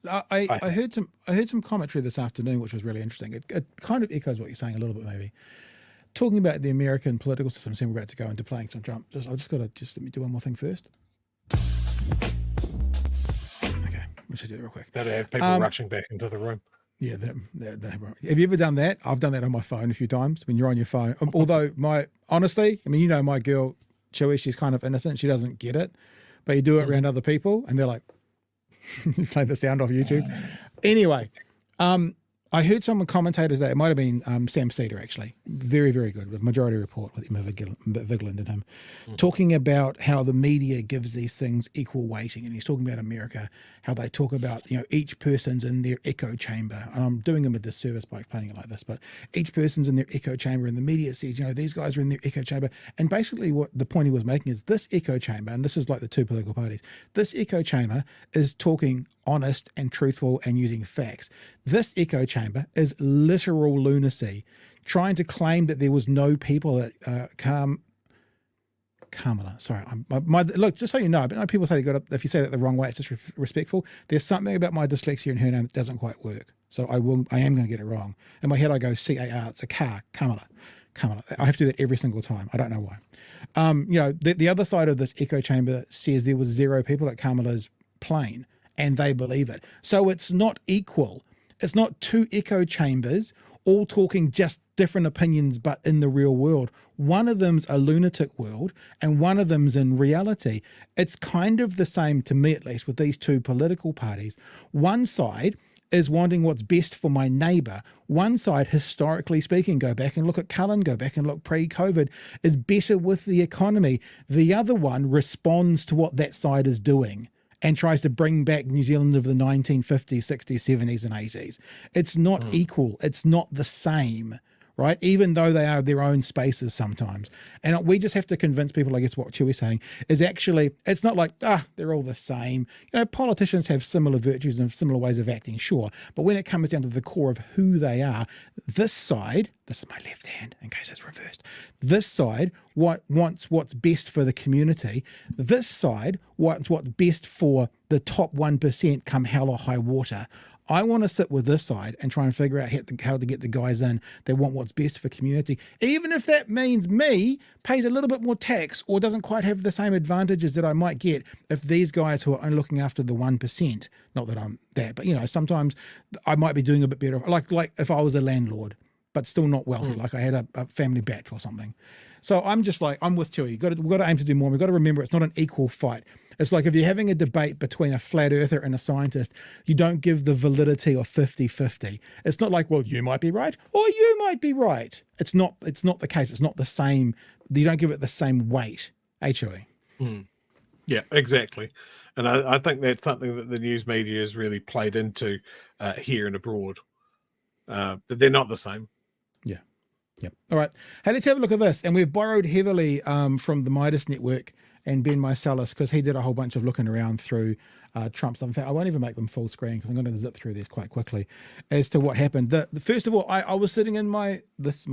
I heard some commentary this afternoon, which was really interesting. It kind of echoes what you're saying a little bit, maybe. Talking about the American political system, saying we're about to go into playing some Trump. Let me do one more thing first. Okay, we should do it real quick. That'll have people rushing back into the room. Yeah, have you ever done that? I've done that on my phone a few times when you're on your phone. Although honestly, my girl Chewy, she's kind of innocent. She doesn't get it, but you do it around other people, and they're like, play the sound off YouTube. Anyway, I heard someone commentate today. It might have been Sam Cedar, actually. Very, very good. With Majority Report with Emma Vigeland and him. Talking about how the media gives these things equal weighting. And he's talking about America, how they talk about, each person's in their echo chamber. And I'm doing them a disservice by explaining it like this, but each person's in their echo chamber and the media says, these guys are in their echo chamber. And basically what the point he was making is this echo chamber, and this is like the two political parties, this echo chamber is talking honest and truthful and using facts. This echo chamber is literal lunacy, trying to claim that there was no people that Kamala. Sorry, look. Just so you know, but I know people say if you say that the wrong way, it's disrespectful. There's something about my dyslexia in her name that doesn't quite work. So I am going to get it wrong. In my head, I go CAR. It's a car. Kamala. I have to do that every single time. I don't know why. The other side of this echo chamber says there was 0 people at Kamala's plane, and they believe it. So it's not equal. It's not 2 echo chambers all talking just different opinions, but in the real world. One of them's a lunatic world and one of them's in reality. It's kind of the same, to me at least, with these 2 political parties. One side is wanting what's best for my neighbour. One side, historically speaking, go back and look at Cullen, go back and look pre-COVID, is better with the economy. The other one responds to what that side is doing and tries to bring back New Zealand of the 1950s, 60s, 70s and 80s. It's not equal. It's not the same, right? Even though they are their own spaces sometimes. And we just have to convince people, I guess what Chewy's saying, is actually, it's not like, they're all the same. Politicians have similar virtues and similar ways of acting, sure. But when it comes down to the core of who they are, this side, this is my left hand in case it's reversed, this side wants what's best for the community. This side wants what's best for the top 1% come hell or high water. I want to sit with this side and try and figure out how to get the guys in that want what's best for community, even if that means me pays a little bit more tax or doesn't quite have the same advantages that I might get if these guys who are only looking after the 1%, not that I'm that, but sometimes I might be doing a bit better, like if I was a landlord, but still not wealthy, like I had a family batch or something. So I'm just like, I'm with Chewy. We've got to aim to do more. We've got to remember it's not an equal fight. It's like if you're having a debate between a flat earther and a scientist, you don't give the validity of 50-50. It's not like, well, you might be right or you might be right. It's not the case. It's not the same. You don't give it the same weight. Chewy. Yeah, exactly. And I think that's something that the news media has really played into here and abroad. But they're not the same. Yeah. Yep. All right. Hey, let's have a look at this. And we've borrowed heavily from the Midas Network and Ben Mycelis, because he did a whole bunch of looking around through Trump stuff. In fact, I won't even make them full screen because I'm going to zip through this quite quickly as to what happened. First of all, I was sitting in my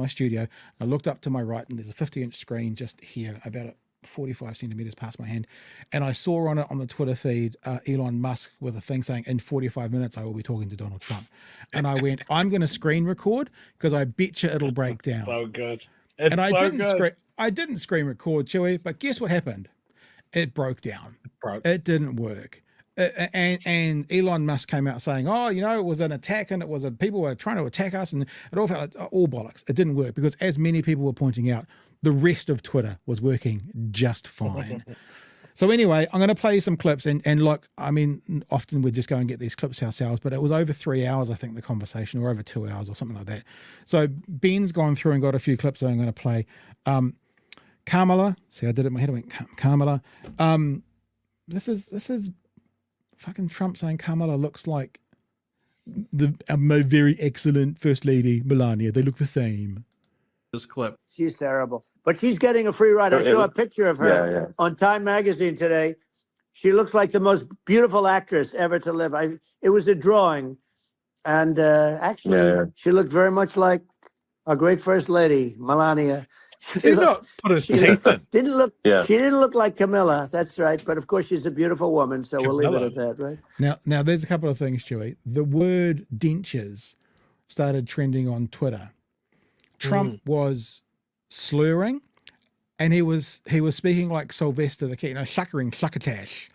studio. I looked up to my right and there's a 50-inch screen just here, about 45 centimeters past my hand. And I saw on it on the Twitter feed, Elon Musk with a thing saying, in 45 minutes, I will be talking to Donald Trump. And I went, I'm going to screen record because I bet you it'll break down. So good. I didn't screen record, Chewy, but guess what happened? It broke down. It didn't work. And Elon Musk came out saying, it was an attack and people were trying to attack us and it all felt all bollocks. It didn't work because, as many people were pointing out, the rest of Twitter was working just fine. So anyway, I'm going to play you some clips and look, I mean, often we just go and get these clips ourselves, but it was over 3 hours, I think, the conversation, or over 2 hours or something like that. So Ben's gone through and got a few clips that I'm going to play. Kamala, see, I did it in my head, I went, Kamala. This is fucking Trump saying Kamala looks like my very excellent First Lady, Melania. They look the same. This clip. She's terrible, but she's getting a free ride. I saw a picture of her on Time Magazine today. She looks like the most beautiful actress ever to live. It was a drawing, and actually, she looked very much like our great First Lady, Melania. Has he not put his teeth in? She didn't look like Camilla. That's right. But of course, she's a beautiful woman, so we'll leave it at that, right? Now, there's a couple of things, Chewy. The word dentures started trending on Twitter. Trump was slurring, and he was speaking like Sylvester the King, suckering, succotash,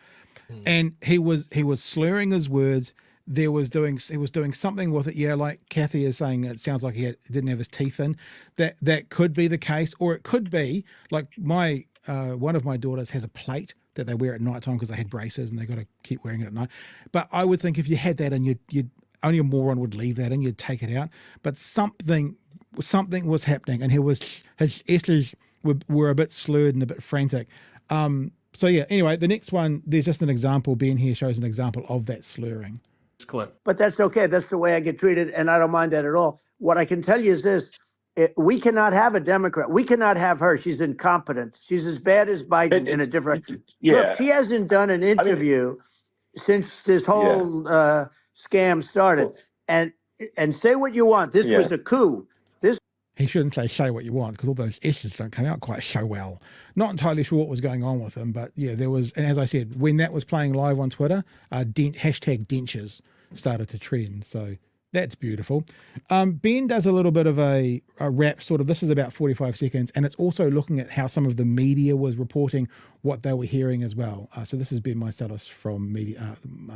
and he was slurring his words. He was doing something with it, like Kathy is saying. It sounds like he didn't have his teeth in. That could be the case, or it could be like one of my daughters has a plate that they wear at night time because they had braces and they got to keep wearing it at night. But I would think if you had that and you'd only a moron would leave that in, you'd take it out. But something was happening, and his S's were a bit slurred and a bit frantic. So yeah, anyway, the next one, there's just an example. Ben here shows an example of that slurring. Clip. But that's okay. That's the way I get treated, and I don't mind that at all. What I can tell you is this. We cannot have a Democrat. We cannot have her. She's incompetent. She's as bad as Biden in a different... Look, she hasn't done an interview since this whole scam started. And say what you want. This was a coup. he shouldn't say what you want, because all those S's don't come out quite so well. Not entirely sure what was going on with him, but yeah, there was, and as I said, when that was playing live on Twitter, hashtag dentures started to trend. So that's beautiful. Ben does a little bit of a wrap sort of, this is about 45 seconds, and it's also looking at how some of the media was reporting what they were hearing as well. So this is Ben Mycelis from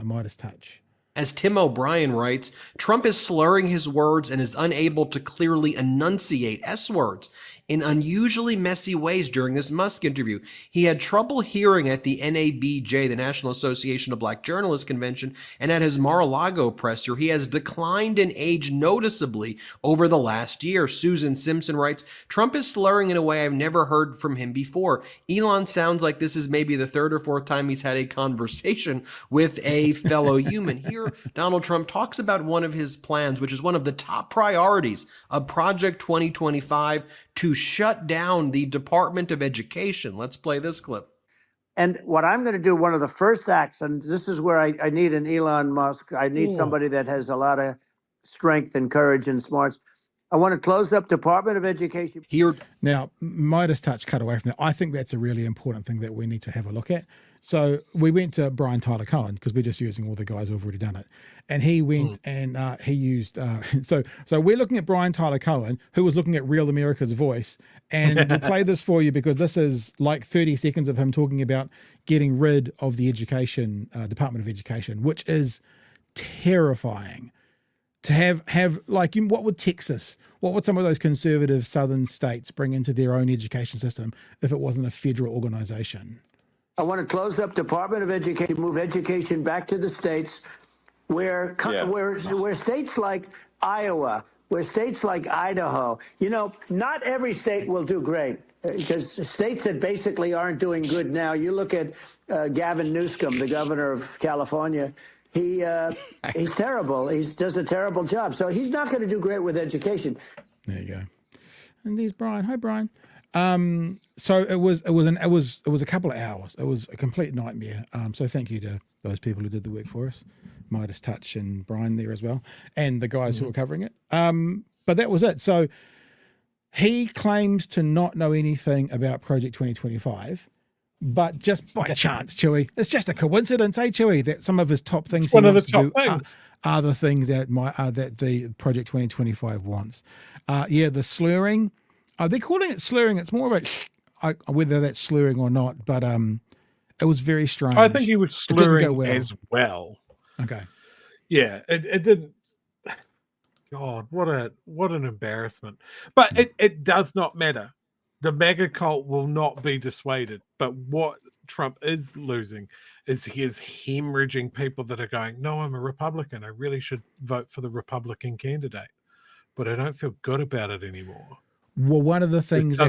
Midas Touch. As Tim O'Brien writes, Trump is slurring his words and is unable to clearly enunciate S words in unusually messy ways during this Musk interview. He had trouble hearing at the NABJ, the National Association of Black Journalists Convention, and at his Mar-a-Lago presser. He has declined in age noticeably over the last year. Susan Simpson writes, Trump is slurring in a way I've never heard from him before. Elon sounds like this is maybe the third or fourth time he's had a conversation with a fellow human. Here, Donald Trump talks about one of his plans, which is one of the top priorities of Project 2025, to shut down the Department of Education. Let's play this clip. And what I'm going to do, one of the first acts, and this is where I need an Elon Musk. I need somebody that has a lot of strength and courage and smarts. I want to close up Department of Education. Here. Now, Midas Touch cut away from that. I think that's a really important thing that we need to have a look at. So we went to Brian Tyler Cohen, because we're just using all the guys who've already done it. And he went and he used, so we're looking at Brian Tyler Cohen, who was looking at Real America's Voice. And we'll play this for you, because this is like 30 seconds of him talking about getting rid of the education, Department of Education, which is terrifying. To have like, what would Texas, what would some of those conservative southern states bring into their own education system if it wasn't a federal organization? I want to close up Department of Education, move education back to the states, where states like Iowa, where states like Idaho, not every state will do great, because states that basically aren't doing good now. You look at Gavin Newsom, the governor of California. He's terrible. He does a terrible job. So he's not going to do great with education. There you go. And there's Brian. Hi, Brian. So it was a couple of hours. It was a complete nightmare. So thank you to those people who did the work for us, Midas Touch and Brian there as well, and the guys who were covering it. But that was it. So he claims to not know anything about Project 2025. But just by chance, Chewy, it's just a coincidence, Chewy, that some of his top things he wants to do are the things that the Project 2025 wants. The slurring, they're calling it slurring. It's more about whether that's slurring or not, but it was very strange. I think he was slurring as well. Okay. Yeah, it didn't. God, what an embarrassment. But it does not matter. The MAGA cult will not be dissuaded. But what Trump is losing is he is hemorrhaging people that are going, no, I'm a Republican. I really should vote for the Republican candidate. But I don't feel good about it anymore. Well, one of the things one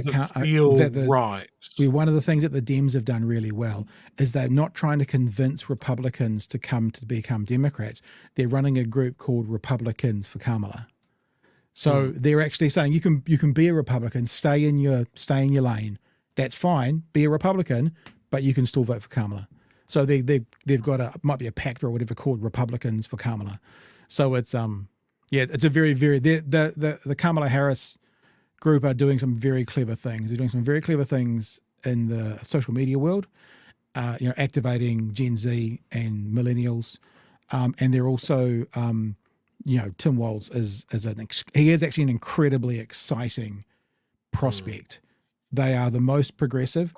of the things that the Dems have done really well is they're not trying to convince Republicans to come to become Democrats. They're running a group called Republicans for Kamala. So they're actually saying you can be a Republican, stay in your lane. That's fine. Be a Republican, but you can still vote for Kamala. So they've got might be a pact or whatever called Republicans for Kamala. So it's it's a very the Kamala Harris group are doing some very clever things. They're doing some very clever things in the social media world, activating Gen Z and millennials, and they're also Tim Walz is actually an incredibly exciting prospect. They are the most progressive.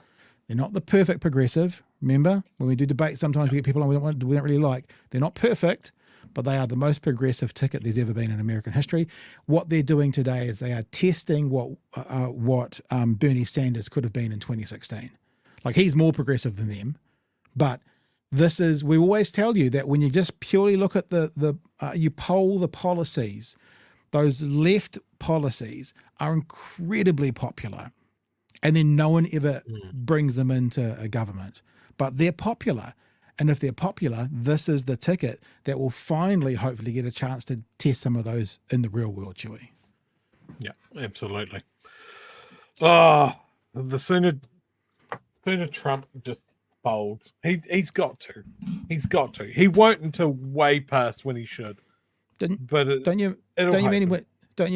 They're not the perfect progressive. Remember, when we do debate, sometimes we get people we don't really like. They're not perfect, but they are the most progressive ticket there's ever been in American history. What they're doing today is they are testing what Bernie Sanders could have been in 2016. Like, he's more progressive than them, but we always tell you that when you just purely look at you poll the policies, those left policies are incredibly popular, and then no one ever brings them into a government, but they're popular. And if they're popular, this is the ticket that will finally, hopefully, get a chance to test some of those in the real world, Chewy. Yeah, absolutely. Oh, the sooner Trump just folds. He's got to. He won't until way past when he should. Don't you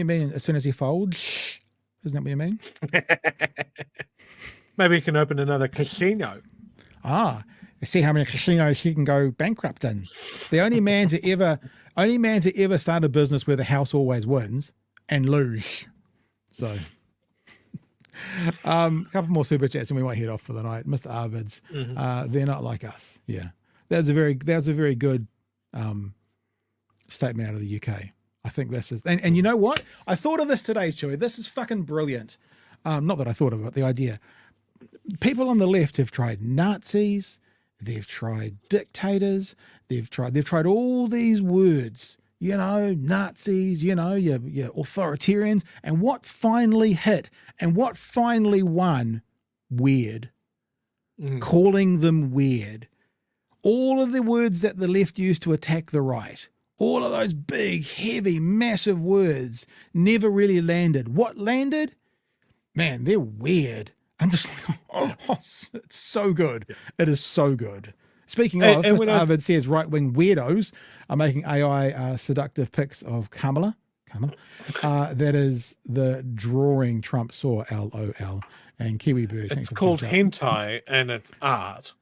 mean as soon as he folds? Isn't that what you mean? Maybe you can open another casino. See how many casinos he can go bankrupt in. The only man to ever start a business where the house always wins and lose. So, a couple more super chats and we might head off for the night. Mr. Arvids, they're not like us. Yeah, that was a very good statement out of the UK. I think this is, and you know what? I thought of this today, Chewy. This is fucking brilliant. Not that I thought of it, the idea. People on the left have tried Nazis, they've tried dictators, they've tried all these words, you know, Nazis, you know, your authoritarians, and what finally hit and what finally won? Weird. Calling them weird. All of the words that the left used to attack the right, all of those big, heavy, massive words never really landed. What landed? Man, they're weird. I'm just like, it's so good. It is so good. Speaking of, Mr. Arvid says right-wing weirdos are making AI seductive pics of Kamala. That is the drawing Trump saw, LOL. And Kiwi Bird. It's called hentai and it's art.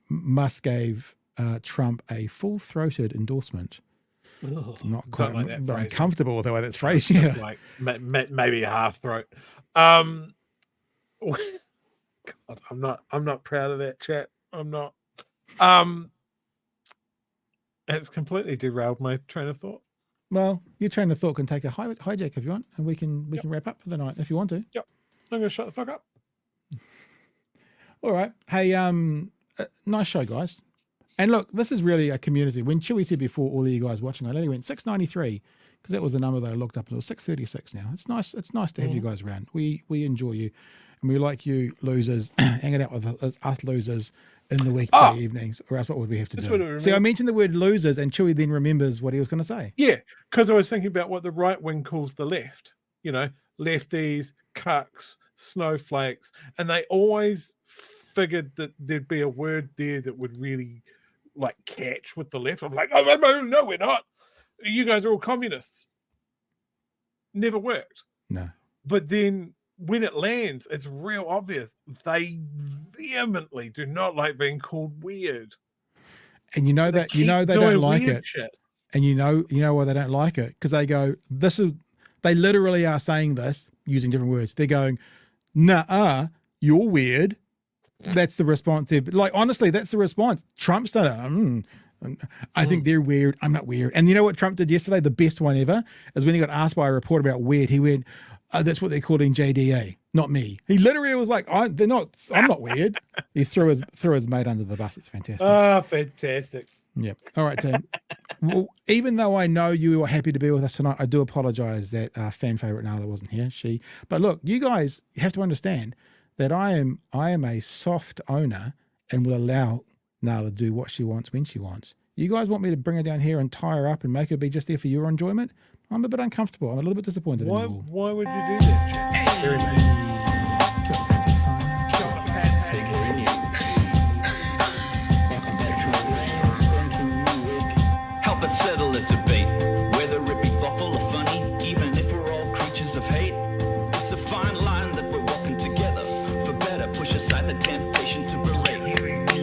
Musk gave Trump a full-throated endorsement. It's not quite uncomfortable with the way that's phrased. Yeah, like maybe a half throat. God, I'm not proud of that chat. I'm not. It's completely derailed my train of thought. Well, your train of thought can take a hijack if you want, and we can wrap up for the night if you want to. Yep, I'm gonna shut the fuck up. All right. Hey, nice show, guys. And look, this is really a community. When Chewy said before, all of you guys watching, I only went 693 because that was the number that I looked up, and it was 636 now. It's nice. It's nice to have you guys around. We enjoy you, and we like you losers hanging out with us losers in the weekday evenings. Or else, what would we have to do? See, I mentioned the word losers, and Chewy then remembers what he was going to say. Yeah, because I was thinking about what the right wing calls the left. You know, lefties, cucks, snowflakes, and they always figured that there'd be a word there that would really like catch with the left. I'm like, oh no, we're not. You guys are all communists. Never worked. No. But then when it lands, it's real obvious. They vehemently do not like being called weird. And you know that they don't like it. Shit. And you know why they don't like it? Because they go, they literally are saying this using different words. They're going, nah, you're weird. That's the response. Like, honestly, that's the response. Trump started, I think they're weird. I'm not weird. And you know what Trump did yesterday? The best one ever is when he got asked by a reporter about weird. He went, that's what they're calling JDA, not me. He literally was like, I'm not weird. He threw his mate under the bus. It's fantastic. Oh, fantastic. Yep. All right, Tim. Well, even though I know you are happy to be with us tonight, I do apologize that fan favorite Nala wasn't here. But look, you guys have to understand that I am a soft owner and will allow Nala to do what she wants when she wants. You guys want me to bring her down here and tie her up and make her be just there for your enjoyment? I'm a bit uncomfortable. I'm a little bit disappointed. Why would you do that, Jack? Very nice. Help us settle a debate, whether it be thoughtful or funny, even if we're all creatures of hate. It's a fine line that we're walking together. For better, push aside the temptation to relate.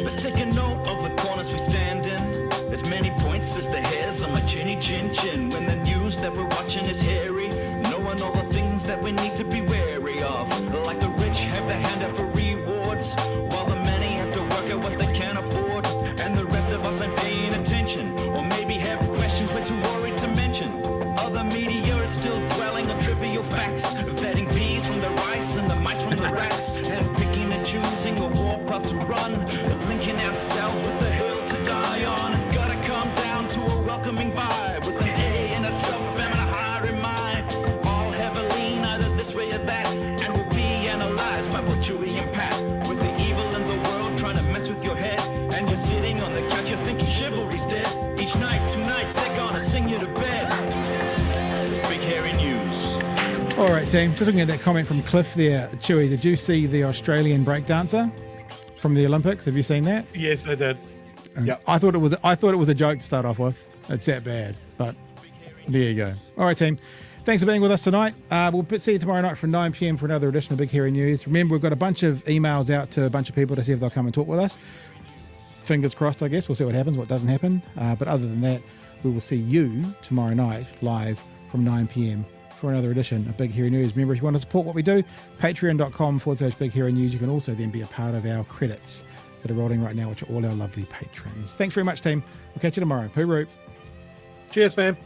Let's take a note of the corners we stand in. As many points as the hairs on my chinny chin chin. When the news that we're watching is hairy, knowing all the things that we need to be wary of. Like the rich have the hand out for rewards, while the many have to work out what they can afford. And the rest of us ain't paying attention, or maybe have questions we're too worried to mention. Other media is still dwelling on trivial facts, vetting bees from the rice and the mice from the rats, and picking and choosing a war path to run, linking ourselves with the hill to die on. It's gotta come down to a welcoming vibe, with an A and a self and a higher in mind. All have a lean either this way or that, and will be analyzed by both Chewy and Pat. With the evil in the world trying to mess with your head, and you're sitting on the couch, you're thinking chivalry's dead. Each night, 2 nights, they're gonna sing you to bed. It's big hairy news. All right, team. Just looking at that comment from Cliff there, Chewy, did you see the Australian breakdancer from the Olympics? Have you seen that? Yes, I did. Yep. I thought it was a joke to start off with. It's that bad, but there you go. All right, team. Thanks for being with us tonight. We'll see you tomorrow night from 9 p.m. for another edition of Big Hairy News. Remember, we've got a bunch of emails out to a bunch of people to see if they'll come and talk with us. Fingers crossed, I guess. We'll see what happens, what doesn't happen. But other than that, we will see you tomorrow night live from 9 p.m. for another edition of Big Hairy News. Remember, if you want to support what we do, patreon.com/Big Hairy News. You can also then be a part of our credits that are rolling right now, which are all our lovely patrons. Thanks very much, team. We'll catch you tomorrow. Hooroo. Cheers, fam.